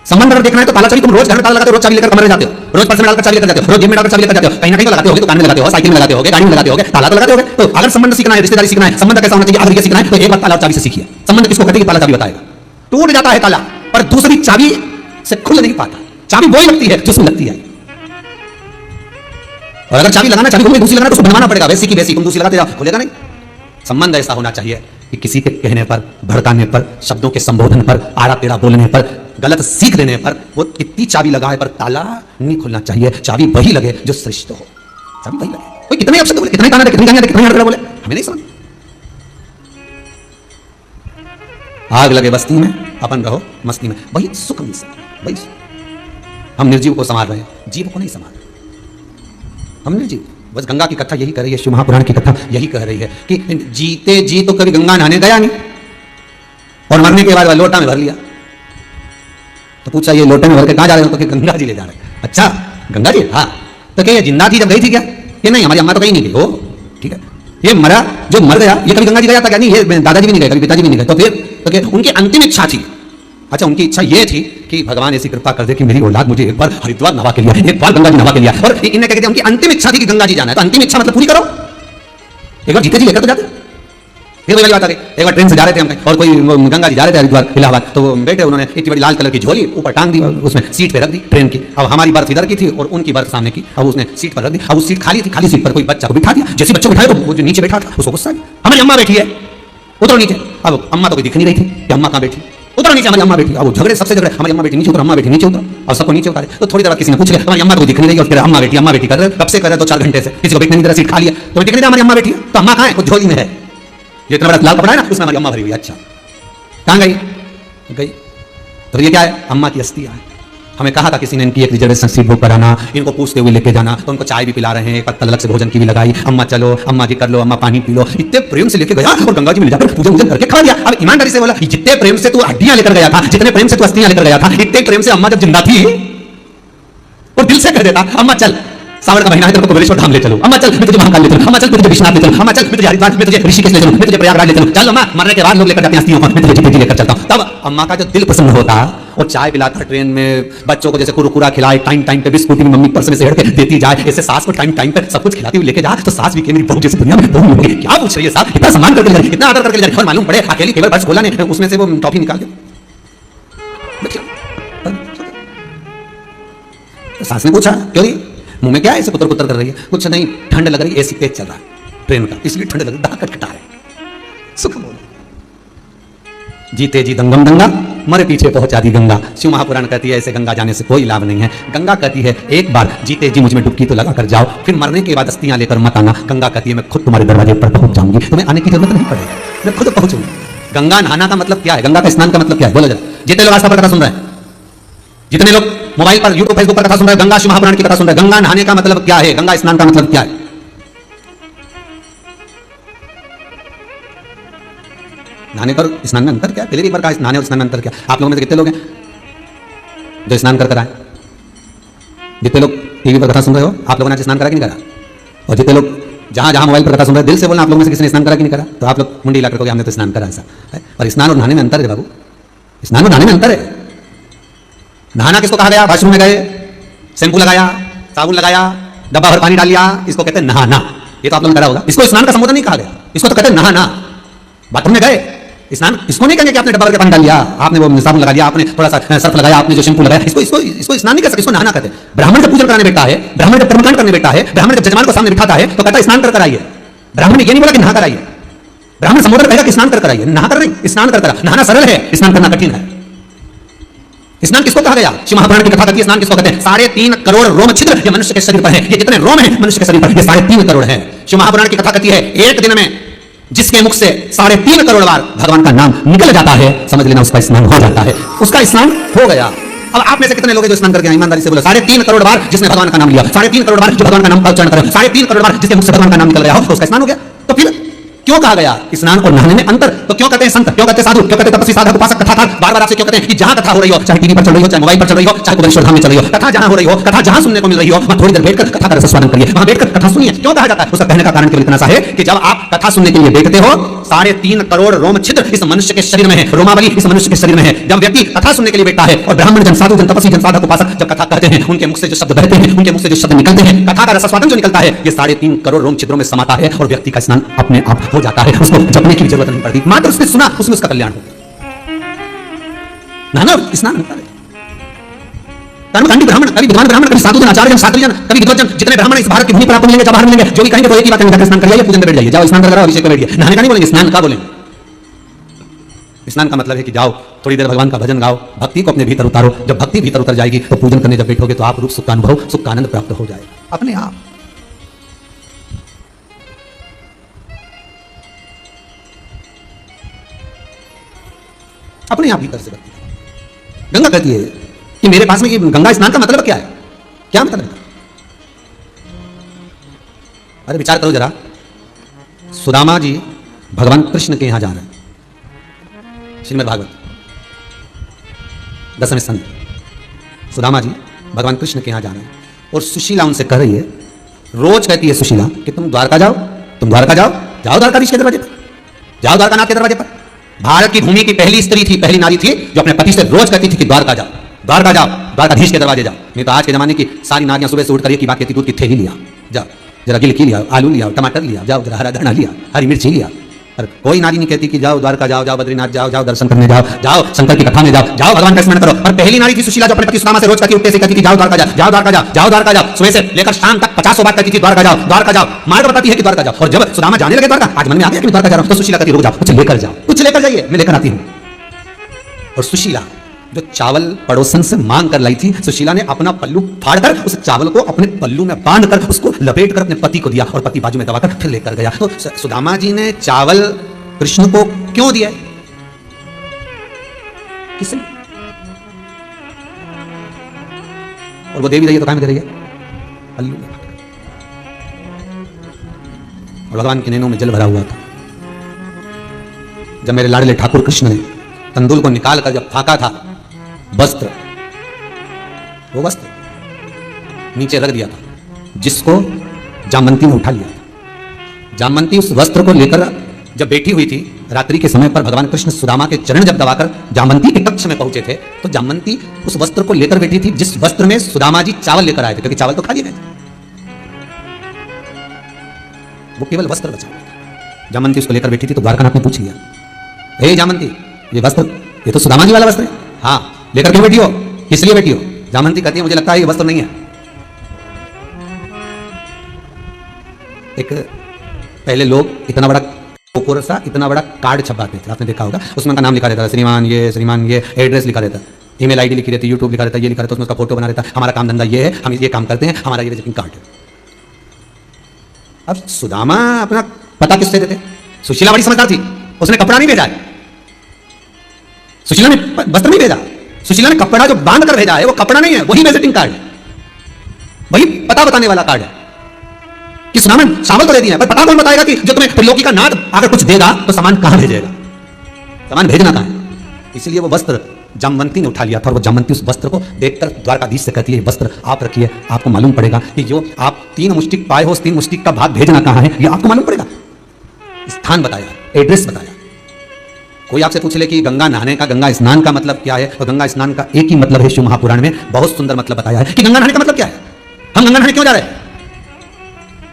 संबंध अगर देखना है तो ताला चाबी तुम रोज घर में ताला लगाते हो, रोज चाबी लेकर कमरे में जाते हो, रोज पर्स में डालकर चाबी लेकर जाते हो, रोज जेब में डालकर चाबी लेकर जाते हो, कहीं ना कहीं लगाते हो, दुकान में लगाते हो, साइकिल में लगाते हो, गाड़ी में लगाते हो, ताला तो लगाते हो। तो अगर संबंध सीखना है, रिश्तेदारी सीखना है, संबंध कैसा होना चाहिए, अगर ये सीखना है तो एक बार ताला और चाबी से सीखिए। संबंध किसको कहते हैं, ताला चाबी बताएगा। टूट जाता है ताला पर दूसरी चाबी से खुल नहीं पाता। चाबी वही लगती है जिसमें लगती है। और अगर चाबी लगाना, चाबी को दूसरी लगाना तो उसको बनवाना पड़ेगा, वैसी की वैसी, तुम दूसरी लगाते जाओ, खुलेगा नहीं। संबंध ऐसा होना चाहिए कि किसी के कहने पर, भड़काने पर, शब्दों के संबोधन पर, आड़ा टेढ़ा बोलने पर, गलत सीख देने पर वो कितनी चाबी लगाए पर ताला नहीं खुलना चाहिए। चाबी वही लगे जो श्रेष्ठ हो, चाबी वही लगे। कोई कितने अपशब्द बोले, कितने ताना दे, कितनी गालियां दे, कितने आड़ा टेढ़ा बोले, हमें नहीं समझ। आग लगे बस्ती में, अपन रहो मस्ती में, वही सुख मिल सकता, वही सुख। हम निर्जीव को संभाल रहे हैं, जीव को नहीं संभाल रहे। हम निर्जीव, बस गंगा की कथा यही कर रही है, शिव महापुराण की कथा यही कह रही है कि जीते जी तो कभी गंगा नहाने गया नहीं और मरने के बाद वह लोटा में भर लिया। तो पूछा ये लोटे में भर के कहां जा रहे हो, तो कि गंगा जी ले जा रहे हैं। अच्छा गंगा जी, हाँ। तो क्या ये जिंदा थी जब गई थी क्या? ये नहीं, हमारी अम्मा तो कहीं नहीं गई। ओ ठीक है, ये मरा जो मर गया, ये कभी गंगा जी गया था क्या? नहीं, ये दादाजी भी नहीं गए, कभी पिताजी भी नहीं गए। तो फिर तो क्या उनकी अंतिम इच्छा थी? अच्छा उनकी इच्छा ये थी कि भगवान ऐसी कृपा कर दे कि मेरी औलाद मुझे एक बार हरिद्वार नवा के लिया, एक बार गंगा जी नवा के लिया। और इन्हें कहते हैं उनकी अंतिम इच्छा थी कि गंगा जी जाना है। तो अंतिम इच्छा मतलब पूरी करो, एक बार जीते जी लेकर तो जाते। फिर वही बात आ गई, एक बार ट्रेन से जा रहे थे हम और कोई गंगा जी जा रहे थे हरिद्वार इलाहाबाद, तो वो बैठे, उन्होंने इतनी बड़ी लाल कलर की झोली ऊपर टांग दी, उसमें सीट पे रख दी ट्रेन की। अब हमारी बर्थ इधर की थी और उनकी बर्थ सामने की, अब उसने सीट पर रख दी। अब उस सीट खाली थी, खाली सीट पर कोई बच्चा को बिठा दिया। जैसे बच्चे को बिठाया तो वो जो नीचे बैठा था उसको गुस्सा आया, हमारी अम्मा बैठी है, उतरो नीचे। अब अम्मा तो कोई दिख नहीं रही थी कि अम्मा कहाँ बैठी, उतरो नीचे, हमारी अम्मा बैठी। अब झगड़े, सबसे झगड़े, हमारी अम्मा बैठी नीचे उतरो, अम्मा बैठी नीचे उतरो, और सबको नीचे उतारे। तो थोड़ी देर किसी ने पूछ लिया, हमारी अम्मा को दिख नहीं रही, और अम्मा बैठी कर रहे, कब से कर रहे 2-4 घंटे से, किसी को बैठने नहीं दे रहा, सीट खाली है, तो दिख नहीं रहा हमारी अम्मा बैठी है। तो अम्मा कहाँ है? कुछ झोली में है, ये इतना बड़ा लाल कपड़ा है ना, उसमें हमारी अम्मा भरी हुई है। अच्छा कहाँ गई? गई तो ये क्या है? अम्मा की अस्थियां है। हमें कहा था किसी ने इनकी एक रिजर्वेशन सीट बुक कराना, इनको पूछते हुए लेके जाना, तो उनको चाय भी पिला रहे हैं, एक पत्तल अलग से भोजन की भी लगाई, अम्मा चलो, अम्मा जी कर लो, अम्मा पानी पी लो, इतने प्रेम से लेके गया और गंगा जी में जाकर पूजन वूजन करके खा दिया। अब ईमानदारी से बोला, जितने प्रेम से तू हड्डियां लेकर गया था, जितने प्रेम से तू अस्थियां लेकर गया था, इतने प्रेम से अम्मा जब जिंदा थी और दिल से कह देता, अम्मा चल सावन का महीना है, तेरे को बलेश्वर धाम ले चलो, अम्मा चल मैं तुझे महाकाल ले चलो, अम्मा चल मैं तुझे विश्वनाथ ले चलो, अम्मा चल मैं तुझे हरिद्वार, मैं तुझे ऋषिकेश ले चलो, मैं तुझे प्रयागराज ले चलो, चल अम्मा। मरने के बाद लोग लेकर जाते हैं अस्थियों को, मैं तुझे जीते जी लेकर चलता हूं। तब अम्मा का जो दिल प्रसन्न होता, और चाय पिलाकर ट्रेन में बच्चों को जैसे कुरकुरा खिलाए, टाइम टाइम पे बिस्कुट भी मम्मी पर्स में से हट के देती जाए, ऐसे सास को टाइम टाइम पे सब कुछ खिलाती हुई लेके जा, तो सास भी मेरी बहू जैसी दुनिया में बहू मिलेगी। क्या पूछ रही है सास, इतना सम्मान करके ले जा रही, इतना आदर करके ले जा रही, और मालूम पड़े अकेली केवल पर्स खोला ने, उसमें से वो टॉफी निकाल के सास ने पूछा क्यों नहीं, मुंह में क्या है, ऐसे कुतर कुतर कर रही है? कुछ नहीं, ठंड लग रही, एसी तेज चल रहा है ट्रेन का, इसलिए ठंड लग रही, दांत कटकटा है। सुख बोलो, जीते जी दंगम दंगा, मरे पीछे पहुंचा दी गंगा। शिव महापुराण कहती है ऐसे गंगा जाने से कोई लाभ नहीं है। गंगा कहती है एक बार जीते जी मुझ में डुबकी तो लगा कर जाओ, फिर मरने के बाद अस्थियां लेकर मत आना। गंगा कहती है मैं खुद तुम्हारे दरवाजे पर पहुंच जाऊंगी, तुम्हें आने की जरूरत नहीं पड़ेगी, मैं खुद पहुंचूंगी। गंगा नहाना का मतलब क्या है? गंगा का स्नान का मतलब क्या है? बोलो जरा। जितने लोग आस्था पर कथा सुन रहे हैं, जितने लोग मोबाइल पर, यूट्यूब, फेसबुक पर कथा सुन रहे हैं, गंगा शिव महापुराण की कथा सुन रहे हैं, गंगा नहाने का मतलब क्या है? गंगा स्नान का मतलब क्या है? नहाने पर स्नान में अंतर क्या है? पहले भी एक बार कहा, नहाने और स्नान में अंतर क्या? आप लोगों में से कितने लोग हैं जो स्नान कर आए? जितने लोग टीवी पर कथा सुन रहे हो, आप लोगों ने आज स्नान करा कि नहीं करा? और जितने लोग जहां जहां मोबाइल पर कथा सुन रहे हैं, दिल से बोलना आप लोगों में से किसी ने स्नान करा कि नहीं करा? तो आप लोग मुंडी हिलाकर कहोगे हमने तो स्नान करा। ऐसा है, पर स्नान और नहाने में अंतर है बाबू, स्नान और नहाने में अंतर है। नहाना किसको कहा गया? वॉशरूम में गए, शैम्पू लगाया, साबुन लगाया, डब्बा भर पानी डाल लिया, इसको कहते हैं नहाना। ये तो आप लोगों ने करा होगा। इसको स्नान का संबोधन नहीं कहा गया, इसको तो कहते हैं नहाना। बाथरूम में गए, स्नान इसको नहीं कहेंगे कि आपने डब्बा भर के पानी डाल लिया, आपने वो साबुन लगा दिया, आपने थोड़ा सा सर्फ लगाया, आपने जो शैम्पू लगाया, इसको स्नान नहीं कर सकते, इसको नहाना कहते हैं। ब्राह्मण जब पूजन कराने बैठता है, ब्राह्मण जब कर्मकांड करने बैठता है, ब्राह्मण जब जजमान को सामने बिठाता है तो कहता है स्नान कर आइए। ब्राह्मण ने ये नहीं बोला कि नहा कर आइए, ब्राह्मण संबोधन कहेगा कि स्नान कर आइए, नहा कर नहीं, स्नान कर। नहाना सरल है, स्नान करना कठिन है। स्नान किसको कहा गया? शिव महापुराण की कथा कहती है स्नान किसको कहते हैं? 3.5 करोड़ रोम छिद्र ये मनुष्य के शरीर पर है। ये जितने रोम हैं मनुष्य के शरीर पर, ये 3.5 करोड़ है। शिव महापुराण की कथा कहती है एक दिन में जिसके मुख से 3.5 करोड़ बार भगवान का नाम निकल जाता है, समझ लेना उसका स्नान हो जाता है, उसका स्नान हो गया। अब आप में से कितने लोग जो स्नान करके ईमानदारी से बोलो 3.5 करोड़ बार जिसने भगवान का नाम लिया, 3.5 करोड़ बार जो भगवान का नाम उच्चारण करे, 3.5 करोड़ बार जिसके मुख से भगवान का नाम निकल रहा हो, तो उसका स्नान हो गया। तो फिर क्यों कहा गया स्नान और नहाने में अंतर? तो क्यों कहते हैं संत, क्यों कहते हैं साधु, क्यों कहते हैं तपस्वी, साधक, उपासक, कथाकार? बार-बार आपसे क्यों कहते हैं कि जहां कथा हो रही हो, चाहे टीवी पर चल रही हो, चाहे मोबाइल पर चल रही हो, चाहे भुवनेश्वर धाम में चल रही हो, कथा जहां हो रही हो, कथा जहां सुनने को मिल रही हो, वहां थोड़ी देर बैठकर कथा का रसास्वादन करिए, वहां बैठकर कथा सुनिए। क्यों कहा जाता है? उसका कहने का कारण केवल इतना सा है कि जब आप कथा सुनने के लिए बैठते हो, 3.5 करोड़ रोम छिद्र इस मनुष्य के शरीर में है, रोमावली इस मनुष्य के शरीर में है। जब व्यक्ति कथा सुनने के लिए बैठता है और ब्राह्मण जन, साधु जन, तपस्वी जन, साधक, उपासक जब कथा कहते हैं, उनके मुख से जो शब्द बहते हैं, उनके मुख से जो शब्द निकलते हैं, कथा का रसास्वादन जो निकलता है, ये 3.5 करोड़ रोम छिद्रों में समाता है और व्यक्ति का स्नान अपने आप हो जाता है। उसको जपने की जरूरत नहीं पड़ती, मात्र उसने सुना, उसमें उसका कल्याण हो गया। नहाना और स्नान होता है। कर्मकांडी ब्राह्मण, कभी विद्वान ब्राह्मण, कभी साधु जन, आचार्य जन, शास्त्री जन, कभी विद्वत जन, जितने ब्राह्मण इस भारत की भूमि पर आपको मिलेंगे, जब बाहर मिलेंगे, जो भी कहेंगे तो एक ही बात कहेंगे, जाकर स्नान करिए, पूजन में बैठ जाइए, जाओ स्नान करो, अभिषेक में बैठ जाइए। नहाने का नहीं बोलेंगे, स्नान का बोलेंगे। स्नान का मतलब है कि जाओ थोड़ी देर भगवान का भजन गाओ, भक्ति को अपने भीतर उतारो। जब भक्ति भीतर उतर जाएगी तो पूजन करने जब बैठोगे तो आप रूप सुख का अनुभव, सुख का आनंद प्राप्त हो जाएगा अपने आप। अपने आप भीतर से भक्ति। गंगा कहती है कि मेरे पास में ये गंगा स्नान का मतलब क्या है? क्या मतलब है? अरे विचार करो जरा, सुदामा जी भगवान कृष्ण के यहां जा रहे हैं, श्रीमद् भागवत 10वें स्कंद, सुदामा जी भगवान कृष्ण के यहां जा रहे हैं और सुशीला उनसे कह रही है, रोज कहती है सुशीला कि तुम द्वारका जाओ, तुम द्वारका जाओ, जाओ द्वारकाधीश के दरवाजे पर, जाओ द्वारकानाथ के दरवाजे पर। भारत की भूमि की पहली स्त्री थी, पहली नारी थी जो अपने पति से रोज कहती थी कि द्वारका जाओ, द्वारका जाओ, द्वारकाधीश के दरवाजे जाओ। नहीं तो आज के जमाने की सारी नारियां सुबह से उठ कर की बात कहती, दूध की थैली लिया, जाओ जरा गिलकी लिया, आलू लिया, टमाटर लिया, जाओ जरा हरा धना लिया, हरी मिर्ची लिया। और कोई नारी नहीं कहती कि जाओ द्वारका जाओ, जाओ बद्रीनाथ जाओ, जाओ दर्शन करने जाओ, जाओ शंकर की कथा में जाओ, जाओ भगवान का स्मरण करो। और पहली नारी थी सुशीला जो अपने पति सुदामा से रोज कहती, उठते से कहती कि जाओ द्वारका जाओ, जाओ द्वारका जाओ, जाओ द्वारका जाओ, सुबह से लेकर शाम तक 50 बार कहती थी द्वारका जाओ, द्वारका जाओ, मार्ग बताती है कि द्वारका जाओ। और जब सुदामा जाने लगे द्वारका, आज मन में आ गया कि द्वारका जा रहा हूं, तो सुशीला कहती रुक जाओ, कुछ लेकर जाओ, कुछ लेकर जाइए, मैं लेकर आती हूं। और सुशीला जो चावल पड़ोसन से मांग कर लाई थी, सुशीला ने अपना पल्लू फाड़कर उस चावल को अपने पल्लू में बांधकर उसको लपेट कर अपने पति को दिया और पति बाजू में दबाकर फिर लेकर गया। तो सुदामा जी ने चावल कृष्ण को क्यों दिया? किसने? और वो देवी रही है तो कहां में दे रही है? पल्लू में। और भगवान के नैनों में जल भरा हुआ था। जब मेरे लाडले ठाकुर कृष्ण ने तंदूल को निकाल कर जब फाका था, वस्त्र, वो वस्त्र नीचे रख दिया था, जिसको जामवंती ने उठा लिया था। जामवंती उस वस्त्र को लेकर जब बैठी हुई थी, रात्रि के समय पर भगवान कृष्ण सुदामा के चरण जब दबाकर जामवंती के कक्ष में पहुंचे थे, तो जामवंती उस वस्त्र को लेकर बैठी थी जिस वस्त्र में सुदामा जी चावल लेकर आए थे, क्योंकि चावल तो खा लिए गए थे, वो केवल वस्त्र बचा। जामवंती उसको लेकर बैठी थी तो द्वारकानाथ ने पूछ लिया, हे जामवंती, ये वस्त्र, ये तो सुदामा जी वाला वस्त्र है, हाँ, लेकर क्यों बैठी हो, किस लिए बैठी हो? जामवंती कहती है मुझे लगता है ये वस्त्र नहीं है। एक पहले लोग इतना बड़ा कोकोरसा, इतना बड़ा कार्ड छपाते थे, आपने देखा होगा, उसमें उनका नाम लिखा रहता था, श्रीमान ये, एड्रेस लिखा रहता, ईमेल आईडी लिखी रहती, यूट्यूब लिखा रहता, ये लिखा रहता, उसमें उसका फोटो बना रहता, हमारा काम धंधा ये है, हम ये काम करते हैं, हमारा ये विजिटिंग कार्ड है। अब सुदामा अपना पता किससे देते? सुशीला बड़ी समझदार थी, उसने कपड़ा नहीं भेजा है, सुशीला ने वस्त्र नहीं भेजा, सुशीला ने कपड़ा जो बांध कर भेजा है वो कपड़ा नहीं है, वही विजिटिंग कार्ड है, वही पता बताने वाला कार्ड है। कि सुदामा चावल तो दे दिया, पर पता कौन बताएगा कि जो तुम्हें त्रिलोकी का नाथ अगर कुछ देगा तो सामान कहां भेजेगा, सामान भेजना कहां है? इसलिए वो वस्त्र जामवंती ने उठा लिया था और वो जामवंती उस वस्त्र को देखकर द्वारकाधीश से कहती है, वस्त्र आप रखिए, आपको मालूम पड़ेगा कि जो आप 3 मुष्टिक पाए हो, उस 3 मुष्टिक का भाग भेजना कहां है, ये आपको मालूम पड़ेगा। स्थान बताया, एड्रेस बताया। कोई आपसे पूछ ले कि गंगा नहाने का, गंगा स्नान का मतलब क्या है, तो गंगा स्नान का एक ही मतलब है, शिव महापुराण में बहुत सुंदर मतलब बताया है कि गंगा नहाने का मतलब क्या है। हम गंगा नहाने क्यों जा रहे हैं?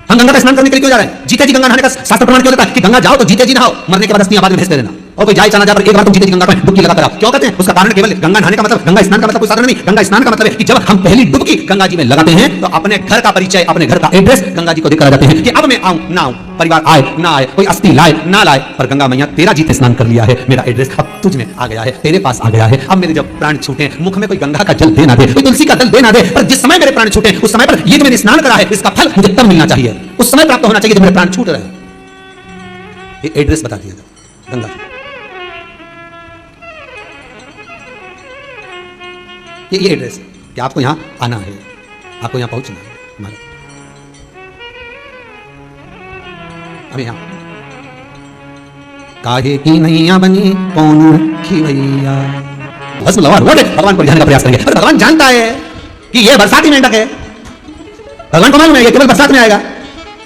हम गंगा का स्नान करने के लिए क्यों जा रहे हैं? जीते जी गंगा नहाने का शास्त्र प्रमाण क्यों देता है कि गंगा जाओ तो जीते जी नहाओ, मरने के बाद अस्थियां बाद में भेज दे देना। और कोई जाए चला जा पर एक बार तुम जीते जी गंगा में डुबकी लगा कर आओ, क्यों कहते हैं? उसका कारण केवल गंगा नहाने का मतलब, गंगा स्नान का मतलब कोई साधारण नहीं। गंगा स्नान का मतलब है कि जब हम पहली डुबकी गंगा जी में लगाते हैं तो अपने घर का परिचय, अपने घर का एड्रेस गंगा जी को देकर आ जाते हैं कि अब मैं आऊं ना आऊं, परिवार आए ना आए, कोई अस्थि लाए ना लाए, पर गंगा मैया तेरा जीते स्नान कर लिया है, मेरा एड्रेस अब तुझ में आ गया है, तेरे पास आ गया है। अब मेरे जब प्राण छूटे, मुख में कोई गंगा का जल दे ना दे, कोई तुलसी का जल दे ना दे, पर जिस समय मेरे प्राण छूटे उस समय पर ये जो मैंने स्नान करा है इसका फल मुझे तब मिलना चाहिए, उस समय प्राप्त होना चाहिए जब मेरे प्राण छूट रहे हैं। ये एड्रेस बता दिया गंगा जी। ये एड्रेस है कि आपको यहां आना है, आपको यहां पहुंचना है। हमारे अभी यहां काहे की नैया बनी कौन रखी भैया। भस्म लवा रोटे भगवान को रिझाने का प्रयास करेंगे। भगवान जानता है कि ये बरसाती मेंढक है। भगवान को मालूम है ये केवल बरसात में आएगा,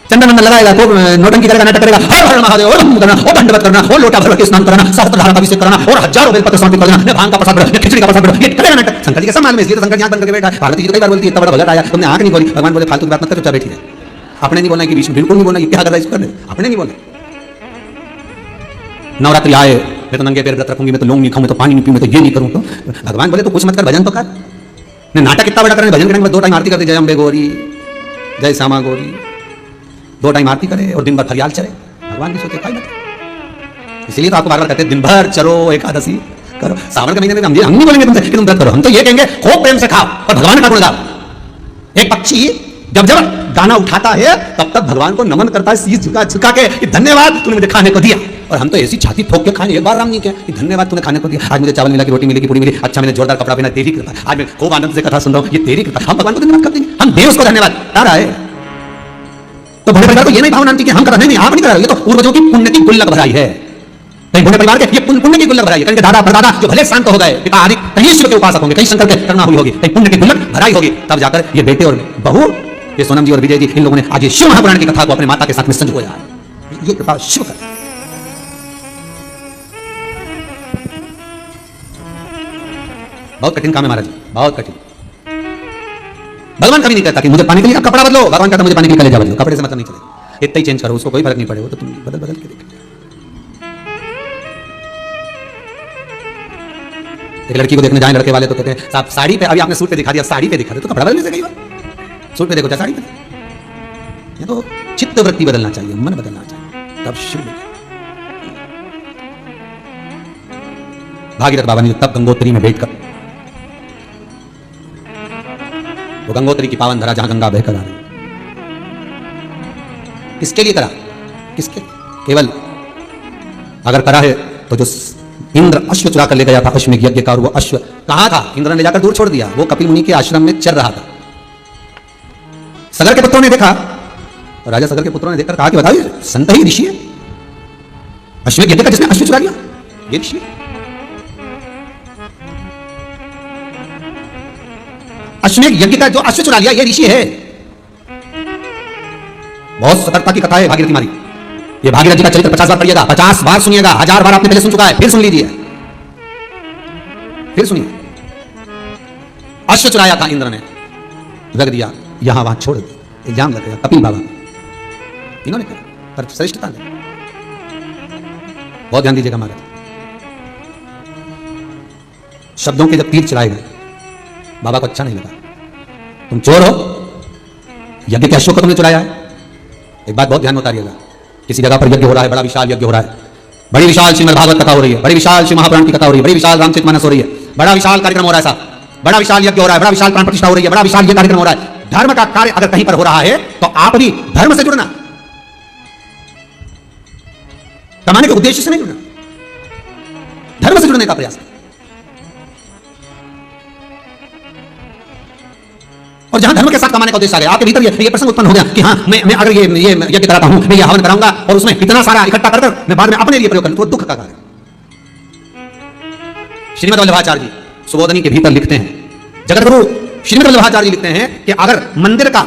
चंदन वंदन लगाएगा, तो नौटंकी करेगा, नाटक करेगा, हर हर महादेव और करना, और दंडवत करना, और लोटा भर के स्नान कराना, सहस्त्रधारा का अभिषेक कराना, और हजारों बेलपत्र समर्पित कर देना, भांग का प्रसाद बढ़ा, खिचड़ी का प्रसाद बढ़ा, ये करेगा नाटक। शंकर जी के सम्मान में, इसलिए तो शंकर जी आंख बंद करके बैठा है। पार्वती जी तो कई बार बोलती है, इतना बड़ा भगत आया, तुमने आंख नहीं खोली। भगवान बोले फालतू की बात मत कर, चुपचाप बैठी है। आपने नहीं बोलना कि विष्णु बिल्कुल नहीं बोलना, ये क्या कर रहा है इसको करने, आपने नहीं बोलना। नवरात्रि आए, मैं तो नंगे पैर व्रत रखूंगी, मैं तो लौंग नहीं खाऊं, मैं तो पानी नहीं पीऊं, मैं तो ये नहीं करूं। तो भगवान बोले तो कुछ मत कर, भजन तो कर। नाटक कितना बड़ा करें, भजन करने के बाद 2 टाइम आरती करते, जय अम्बे गौरी, जय श्यामा गौरी, 2 टाइम आरती करे और दिन भर फरियाल चले। भगवान की सोचे खाई मत। इसलिए तो आपको बार बार कहते हैं दिन भर चलो, एकादशी करो। सावन के महीने में हम नहीं बोलेंगे तुमसे कि तुम व्रत करो, हम तो ये कहेंगे खूब प्रेम से खाओ और भगवान का गुण गाओ। एक पक्षी जब जब दाना उठाता है तब तक भगवान को नमन करता है, सीस झुका झुका के कि धन्यवाद तूने मुझे खाने को दिया। और हम तो ऐसी छाती ठोक के खाने, एक बार राम नहीं किया कि धन्यवाद तूने खाने को दिया। आज मुझे चावल मिला, कि रोटी मिली, कि पूरी मिली, अच्छा मैंने जोरदार कपड़ा पहना, तेरी कृपा। आज मैं खूब आनंद से कथा सुन रहा हूं, ये तेरी कृपा। हम भगवान को धन्यवाद करते हैं, हम देव उसको धन्यवाद आ रहा है। तो भोले परिवार को ये नहीं भावना थी कि हम कर रहे हैं, आप नहीं कर रहे, ये तो पूर्वजों की पुण्य की गुल्लक भराई है। कहीं भोले परिवार के ये पुण्य की गुल्लक भराई है, कहीं दादा परदादा जो भले शांत हो गए, पिता आदि कहीं शिव के उपासक होंगे, कहीं शंकर के करना हुई होगी, कहीं पुण्य की गुल्लक भराई होगी, तब जाकर ये बेटे और बहू, ये सोनम जी और विजय जी, इन लोगों ने आज ये शिव महापुराण की कथा को अपने माता के साथ में संजोया है। ये कृपा शिव का। बहुत कठिन काम है महाराज, बहुत कठिन। भगवान कभी नहीं कहता कि मुझे पानी के लिए कपड़ा बदलो, भगवान कहता मुझे पानी के लिए कलेजा बदलो। कपड़े से मतलब नहीं चलेगा, इतना ही चेंज करो, उसको कोई फर्क नहीं पड़ेगा, तो तुम बदल बदल के देखो। एक लड़की को देखने जाए लड़के वाले तो कहते हैं साहब साड़ी पे, अभी आपने सूट पे दिखा दिया, साड़ी पे दिखा दे, तो कपड़ा बदलने से कई बार सूट पे देखो चाहे साड़ी पे। ये तो चित्त वृत्ति बदलना चाहिए, मन बदलना चाहिए, तब शिव। भागीरथ बाबा ने तब गंगोत्री में बैठकर, वो गंगोत्री की पावन धरा जहां गंगा बहकर आ रही, किसके लिए करा, किसके, केवल अगर करा है तो जो इंद्र अश्व चुरा कर ले गया था अश्वमेध यज्ञ का, और वो अश्व कहां था, इंद्र ने ले जाकर दूर छोड़ दिया, वो कपिल मुनि के आश्रम में चल रहा था। सगर के पुत्रों ने देखा, और राजा सगर के पुत्रों ने देखकर कहा कि बताइए संत ही ऋषि है, अश्वमेध यज्ञ का जिसने अश्व चुरा लिया, ये ऋषि है। अश्वमेध यज्ञ का जो अश्व चुरा लिया, ये ऋषि है। बहुत सतर्कता की कथा है भागीरथी मारी। ये भागीरथ जी का चरित्र 50 बार पढ़िएगा, 50 बार सुनिएगा, 1000 बार आपने पहले सुन चुका है, फिर सुन लीजिए, फिर सुनिए। अश्व चुराया था इंद्र ने, रख दिया, यहां वहां छोड़ दिया, इल्जाम लग गया कपिल बाबा, इन्होंने कहा, पर श्रेष्ठता नहीं। बहुत ध्यान दीजिएगा महाराज, शब्दों के जब तीर चलाए गए बाबा को अच्छा नहीं लगा। तुम चोर हो, यज्ञ के अश्व को तुमने चुराया है। एक बात बहुत ध्यान में उतारिएगा, किसी जगह पर यज्ञ हो रहा है, बड़ा विशाल यज्ञ हो रहा है, बड़ी विशाल श्रीमद् भागवत कथा हो रही है, बड़ी विशाल श्री महापुराण की कथा हो रही है, बड़ी विशाल रामचरितमानस हो रही है, बड़ा विशाल कार्यक्रम हो रहा है साहब, बड़ा विशाल यज्ञ हो रहा है, बड़ा विशाल प्राण प्रतिष्ठा हो रही है, बड़ा विशाल ये कार्यक्रम हो रहा है। धर्म का कार्य अगर कहीं पर हो रहा है तो आप भी धर्म से जुड़ना, कमाने के उद्देश्य से नहीं जुड़ना, धर्म से जुड़ने का प्रयास। और जहां धर्म के साथ कमाने का उद्देश्य आ गया, आपके भीतर ये प्रसंग उत्पन्न हो गया कि हाँ मैं अगर ये यज्ञ कराता हूं, मैं ये हवन कराऊंगा और उसमें इतना सारा इकट्ठा कर मैं बाद में अपने लिए प्रयोग करूं, तो दुख का कार्य। श्रीमद् वल्लभाचार्य जी सुबोधनी के भीतर लिखते हैं, जगत गुरु श्रीमद् वल्लभाचार्य जी लिखते हैं कि अगर मंदिर का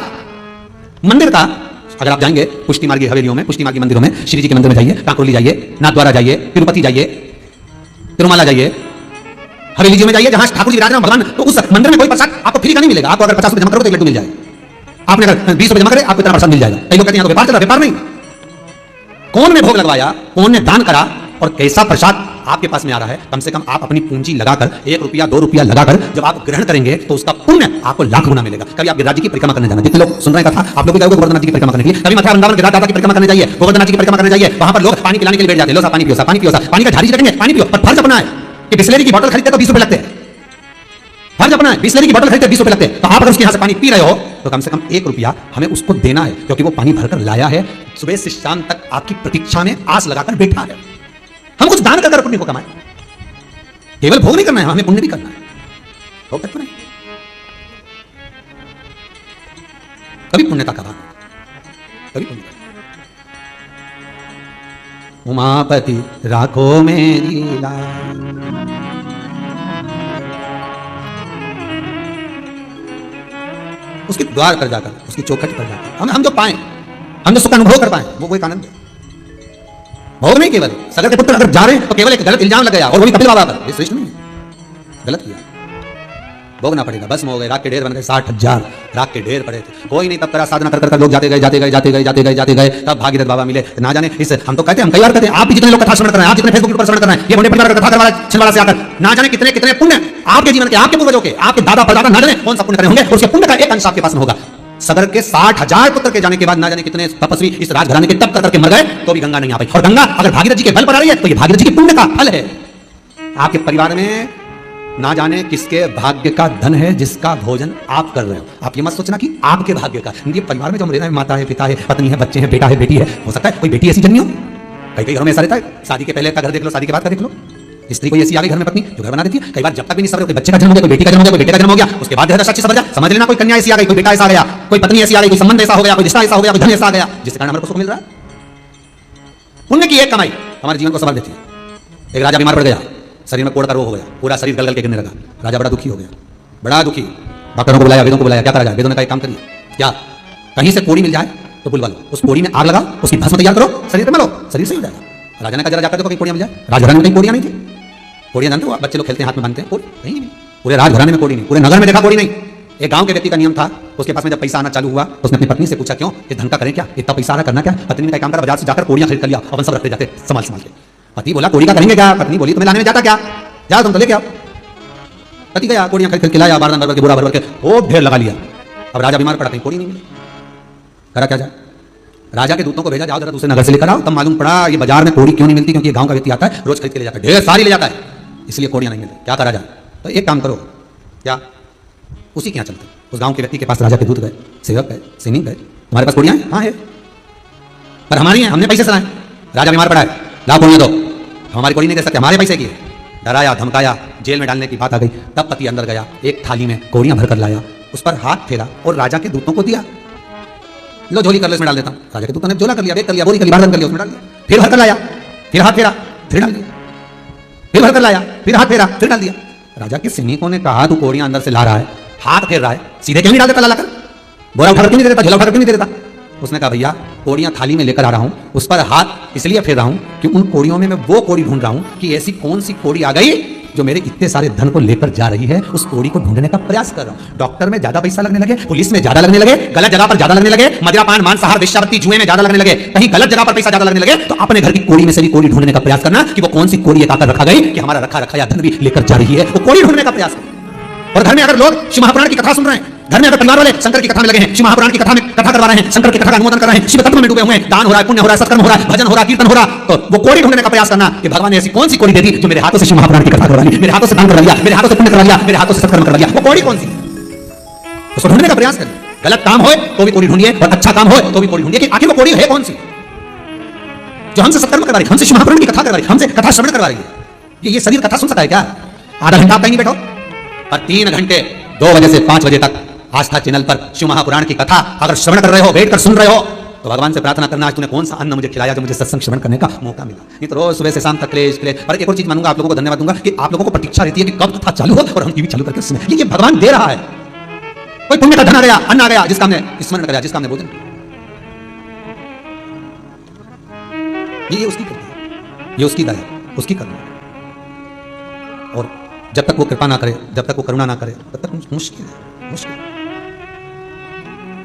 अगर आप जाएंगे पुष्टि मार्गी हवेलियों में, पुष्टि मार्गी मंदिरों में, श्री जी के मंदिर में जाइए, कांकुरली जाइए, नाथद्वारा जाइए, तिरुपति जाइए, तिरुमला जाइए, हवेली जी में जाइए जहां ठाकुर जी विराजमान भगवान, तो उस मंदिर में कोई प्रसाद आपको फ्री का नहीं मिलेगा। आपको अगर 50 रुपए जमा करो तो एक लड्डू मिल जाएगा, आपने अगर 20 रुपए जमा करे आपको इतना प्रसाद मिल जाएगा। कई लोग कहते हैं व्यापार चला, व्यापार नहीं, कौन ने भोग लगवाया, कौन ने दान करा और कैसा प्रसाद आपके पास में आ रहा है, कम से कम आप अपनी पूंजी लगाकर 1 रुपया 2 रुपया लगाकर जब आप ग्रहण करेंगे तो उसका पुण्य आपको लाख गुना मिलेगा। कभी आप गिरिराज जी की परिक्रमा करने जाना, जितने लोग सुन रहे हैं कथा, आप लोग भी जाओगे गोवर्धन जी की परिक्रमा करने के लिए, कभी मथुरा वृंदावन गिरिराज दादा की परिक्रमा करने जाइए, गोवर्धन जी की परिक्रमा करने जाइए, वहां पर लोग पानी पिलाने के लिए बैठ जाते हैं, लो सा पानी पियो सा, पानी पियो सा, पानी का झाड़ी रखेंगे, पानी पियो, पर फर्ज अपना है कि बिस्लेरी की बोतल खरीदते तो 20 रुपए लगते हैं, फर्ज अपना है, बिस्लेरी की बोतल खरीदते 20 रुपए लगते हैं, तो आप अगर उसके यहां से पानी पी रहे हो तो कम से कम 1 रुपया हमें उसको देना है, क्योंकि वो पानी भरकर लाया है, सुबह से शाम तक आपकी प्रतीक्षा में आस लगाकर बैठा है। हम कुछ दान कर पुण्य को कमाए, केवल भोग नहीं करना है, हमें पुण्य भी करना है, भोग तक नहीं, कभी पुण्यता का भाग, कभी पुण्य। उमापति राखो मेरी लाज। उसके द्वार पर जाकर, उसकी चौखट पर जाकर हम जो पाए, हम जो सुख अनुभव कर पाए, वो एक आनंद है। भोग नहीं केवल, सगर के पुत्र अगर जा रहे हैं तो केवल एक गलत इल्जाम लग गया और वो भी कपिल बाबा पर, ये श्रेष्ठ नहीं है, गलत किया, भोगना पड़ेगा। बस में हो गए, राख के ढेर बन गए, 60,000 राख के ढेर पड़े थे। कोई नहीं, तब करा साधना कर कर लोग जाते गए, तब भागीरथ बाबा मिले। ना जाने इस, हम तो कहते हैं, हम कई बार कहते हैं, आप भी जितने लोग कथा श्रवण कर रहे हैं, आप जितने फेसबुक पर श्रवण कर रहे हैं, ये मोटे परिवार कथा करवा छिलवाड़ा से आकर, ना जाने कितने कितने पुण्य आपके जीवन के, आपके पूर्वजों के, आपके दादा परदादा, ना जाने कौन सा पुण्य करे होंगे, उसके पुण्य का एक अंश आपके पास में होगा। सगर के 60,000 पुत्र के जाने के बाद ना जाने कितने तपस्वी इस राजघराने के तप कर करके मर गए, तो भी गंगा नहीं आ पाई। और गंगा अगर भागीरथ जी के बल पर आ रही है तो ये भागीरथ जी के पुण्य का फल है। आपके परिवार में ना जाने किसके भाग्य का धन है जिसका भोजन आप कर रहे हो। आप ये मत सोचना कि आपके भाग्य का, ये परिवार में जो मेरे माता है, पिता है, पत्नी है, बच्चे हैं, बेटा है, बेटी है, हो सकता है कोई बेटी ऐसी जन्मी हो, कई घरों में ऐसा रहता है। शादी के पहले का घर देख लो, शादी के बाद का देख लो, स्त्री कोई ऐसी आ गई घर में पत्नी जो घर बना देती है। कई बार जब तक भी नहीं सबर, कोई बच्चे का जन्म हो गया, कोई बेटी का जन्म हो गया, कोई बेटे का जन्म हो गया, उसके बाद दशा अच्छी सबर जा, समझ लेना कोई कन्या ऐसी आ गई, कोई बेटा ऐसा आ गया, कोई पत्नी ऐसी आ गई, कोई संबंध ऐसा हो गया, कोई रिश्ता ऐसा हो गया, कोई धन ऐसा आ गया, जिसके कारण हमारे को सुख मिल रहा है। पुण्य की एक कमाई हमारे जीवन को संभाल देती है। एक राजा बीमार पड़ गया, शरीर में कोड़ का रोग हो गया, पूरा शरीर गल गल के गिरने लगा। राजा बड़ा दुखी हो गया, बड़ा दुखी, डॉक्टरों को बुलाया, वेदों को बुलाया, क्या करा जाए? वेदों ने कहा एक काम करिए, क्या कहीं से कोड़ी मिल जाए तो बुलवा लो, उस कोड़ी में आग लगाओ, उसकी भस्म तैयार करो, शरीर पे मलो, शरीर सही हो जाएगा। राजा ने कहा जरा जाकर देखो कहीं कोड़ियां मिल जाए। राजघराने में कहीं कोड़ियां नहीं थी। कोड़ियां जानते हो, बच्चे लोग खेलते हैं, हाथ में बांधते हैं, कोड़ी कहीं नहीं। पूरे राजघराने में कोड़ी नहीं, पूरे नगर में देखा कोड़ी नहीं। एक गांव के व्यक्ति का नियम था, उसके पास में जब पैसा आना चालू हुआ तो उसने अपनी पत्नी से पूछा, क्यों ये धन का करें क्या, इतना पैसा आ रहा करना क्या? पत्नी ने कहा काम कर, बाजार से जाकर कोड़ियां खरीद कर लिया, अपन सब रखते जाते संभाल संभाल के। पति बोला कोड़ी का करेंगे क्या? पत्नी बोली तुम्हें लाने में जाता क्या, जाओ तुम तो लेके आओ। पति गया, कोड़ियां खरीद के लाया, बारदान भर के, बुरा भर के खूब ढेर लगा लिया। अब राजा बीमार पड़ा, कहीं कोड़ी नहीं मिली, करा क्या जाए? राजा के दूतों को भेजा, जाओ जरा दूसरे नगर से लेकर आओ। तब मालूम पड़ा ये बाजार में कोड़ी क्यों नहीं मिलती, क्योंकि गांव का व्यक्ति आता है, रोज खरीद के ले जाता है, ढेर सारी ले जाता है, इसलिए कोड़ियां नहीं मिलती। क्या करा जाए? तो एक काम करो, क्या उसी के यहाँ चलते, उस गांव के व्यक्ति के पास राजा के दूत गए, सेवक गए, सैनिक गए, तुम्हारे पास कोड़ियां हैं? हाँ है, पर हमारी हैं, हमने पैसे सलाए, राजा बीमार पड़ा है, लाओ कोड़ियां दो। हमारी कोड़ी नहीं दे सकते, हमारे पैसे की है। डराया धमकाया, जेल में डालने की बात आ गई। तब पति अंदर गया, एक थाली में कोड़ियां भरकर लाया, उस पर हाथ फेरा और राजा के दूतों को दिया, लो झोली कर लो, इसमें डाल देता हूं। राजा के दूतों ने झोला कर लिया, बेग कर लिया, बोरी कर लिया, बारदान कर लिया, उसमें डाल दिया। फिर भरकर लाया, फिर हाथ फेरा, फिर डाल दिया, फिर भरकर लाया, फिर हाथ फेरा, फिर डाल दिया। राजा के सैनिकों ने कहा तू कोड़ियां अंदर से ला रहा है, हाथ फेर रहा है, सीधे क्यों नहीं डाल देता लाकर? बोरा उठाकर क्यों नहीं दे देता, झोला उठाकर क्यों नहीं दे देता? उसने कहा भैया कोड़ियां थाली में लेकर आ रहा हूं, उस पर हाथ इसलिए फेर रहा हूं कि उन कोड़ियों में मैं वो कोड़ी ढूंढ रहा हूं कि ऐसी कौन सी कोड़ी आ गई जो मेरे इतने सारे धन को लेकर जा रही है, उस कोड़ी को ढूंढने का प्रयास कर रहा हूं। डॉक्टर में ज्यादा पैसा लगने लगे, पुलिस में ज्यादा लगने लगे, गलत जगह पर ज्यादा लगने लगे, मदिरापान मांसाहार वेश्यावृत्ति जुए में ज्यादा लगने लगे, कहीं गलत जगह पर पैसा ज्यादा लगने लगे, तो अपने घर की कोड़ी में से भी कोड़ी ढूंढने का प्रयास करना कि वो कौन सी कोड़ी एक आकर रखा गई कि हमारा रखा रखाया धन भी लेकर जा रही है, वो कोड़ी ढूंढने का प्रयास कर। और घर में अगर लोग शिव महापुराण की कथा सुन रहे हैं, घर में अगर परिवार वाले शंकर की कथा में लगे हैं, शिव महापुराण की कथा में कथा करवा रहे हैं, शंकर की कथा का अनुमोदन कर रहे हैं, शिव तत्व में डूबे हुए हैं, दान हो रहा है, पुण्य हो रहा है, सत्कर्म हो रहा है, भजन हो रहा है, कीर्तन हो रहा है, तो वो कोड़ी ढूंढने का प्रयास करना कि भगवान ने ऐसी कौन सी कोड़ी दे दी जो मेरे हाथों से शिव महापुराण की कथा करवा ली, मेरे हाथों से दान करवा लिया, मेरे हाथों से पुण्य करवा लिया, मेरे हाथों से सत्कर्म करवा लिया, वो कोड़ी कौन सी? उसको ढूंढने का प्रयास करिए। गलत काम हो तो भी कोड़ी ढूंढिए और अच्छा काम हो तो भी कोड़ी ढूंढिए कि आखिर वो कोड़ी है कौन सी जो हमसे सत्कर्म करवा रही है, हमसे शिव महापुराण की कथा करवा रही है, हमसे कथा श्रवण करवा रही है। ये शरीर कथा सुन सकता है क्या? आधा घंटा आप कहीं नहीं बैठो, पर 3 घंटे 2 बजे से 5 बजे तक आस्था चैनल पर शिव महापुराण की कथा अगर श्रवण कर रहे हो, बैठकर सुन रहे हो, तो भगवान से प्रार्थना करना आज तूने कौन सा अन्न मुझे खिलाया जो मुझे सत्संग श्रवण करने का मौका मिला। नहीं तो रोज सुबह से शाम तक क्लेश क्लेश। पर एक और चीज मानूंगा, आप लोगों को धन्यवाद दूंगा कि आप लोगों को प्रतीक्षा रहती है कि कब कथा चालू हो और हम टीवी चालू करके सुने। ये भगवान दे रहा है, कोई पुण्य का धन आ गया, अन्न आ गया, जिसका हमने स्मरण कर लिया, जिसका हमने भोजन, ये उसकी करती है, ये उसकी दया, उसकी करना। और जब तक वो कृपा ना करे, जब तक वो करुणा ना करे, तब तक मुश्किल है, मुश्किल,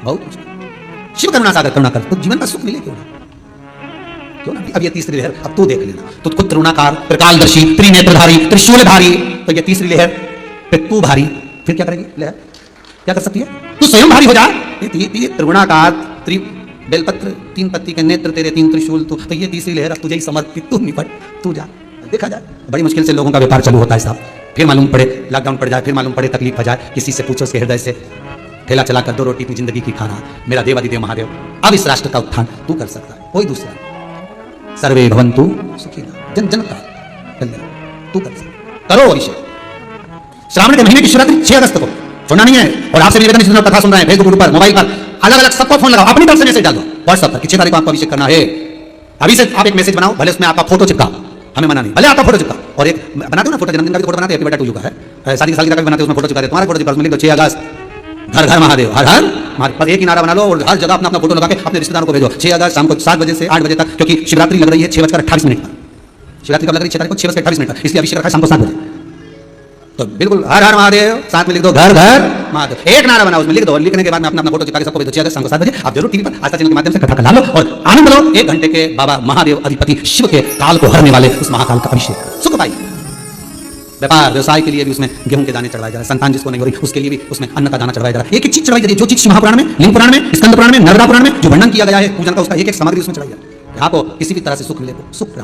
बहुत मुश्किल। शिव करुणा सागर करुणा कर तो जीवन का सुख मिले क्यों ना, क्यों ना? अब ये तीसरी लहर अब तू देख लेना, तो खुद तरुणाकार, त्रिकालदर्शी, त्रिनेत्रधारी, त्रिशूलधारी, तो ये तीसरी लहर पे तू भारी, फिर क्या करेगी लहर? क्या कर सकती है? तू स्वयं भारी हो जा। ये त्रिगुणाकार, त्रि बेलपत्र, 3 पत्ती के नेत्र तेरे, 3 त्रिशूल तू, तो ये तीसरी लहर अब तुझे ही समर्पित, तू निपट, तू जा। देखा जाए बड़ी मुश्किल से लोगों का व्यापार चालू होता है साहब, फिर मालूम पड़े लॉकडाउन पड़ जाए, फिर मालूम पड़े तकलीफ हो जाए, किसी से पूछो उसके हृदय से, ठेला चला कर 2 रोटी की जिंदगी की खाना, मेरा देवादिदेव महादेव, अब इस राष्ट्र का उत्थान तू कर सकता है, कोई दूसरा। सर्वे भवन्तु सुखिनः, जन जन का कल्याण तू कर सकता, करो अभिषेक। श्रावण के महीने की शिवरात्रि 6 अगस्त को छोड़ना नहीं है। और आपसे निवेदन, जितने कथा सुन रहे हैं फेसबुक पर, मोबाइल पर, अलग अलग सबको फोन लगाओ, अपनी तरफ से मैसेज डाल दो व्हाट्सएप पर कि 6 तारीख को आपको अभिषेक करना है। अभी से आप एक मैसेज बनाओ, भले उसमें आपका फोटो चिपका, हमें मना नहीं, भले आपका फोटो चिपका, और एक बनाते हो ना फोटो, जन्मदिन का भी फोटो बनाते हैं, हैप्पी बर्थडे टू यू का है, शादी की सालगिरह का भी बनाते हो, उसमें फोटो चिपका दे, तुम्हारा फोटो चिपका, उसमें लिख दो 6 अगस्त घर घर महादेव, हर हर महादेव, बस एक ही नारा बना लो और हर जगह अपना अपना फोटो लगा के अपने रिश्तेदारों को भेजो। 6 अगस्त शाम को 7 बजे से 8 बजे तक, क्योंकि शिवरात्रि लग रही है 6:28 पर। शिवरात्रि कब लग रही है? 6 तारीख को 6:28 पर, इसलिए अभिषेक रखा है शाम को 7 बजे। तो बिल्कुल हर हर महादेव, साथ में लिख दो घर घर महादेव, एक नारा बनाओ, उसमें लिख दो, और लिखने के बाद में अपना अपना फोटो चिपका के सबको भेजो। 6 अगस्त शाम को 7 बजे आप जरूर टीवी पर आस्था चैनल के माध्यम से कथा ला लो और आनंद लो 1 घंटे के बाबा महादेव अधिपति शिव के काल को हरने वाले उस महाकाल का अभिषेक, सुख पाइए। व्यापार व्यवसाय के लिए भी उसमें गेहूं के दाने चढ़ाए जा रहे, संतान जिसको नहीं हो रही उसके लिए भी उसमें अन्न का दाना चढ़ाया जा रहा है। एक एक चीज चढ़ाई जा रही है, जो चीज महापुराण में, लिंग पुराण में, स्कंद पुराण में, नर्मदा पुराण में जो वर्णन किया गया है पूजन का, उसका एक एक सामग्री उसमें चढ़ाई जा रही है। आपको किसी भी तरह से सुख मिले, सुख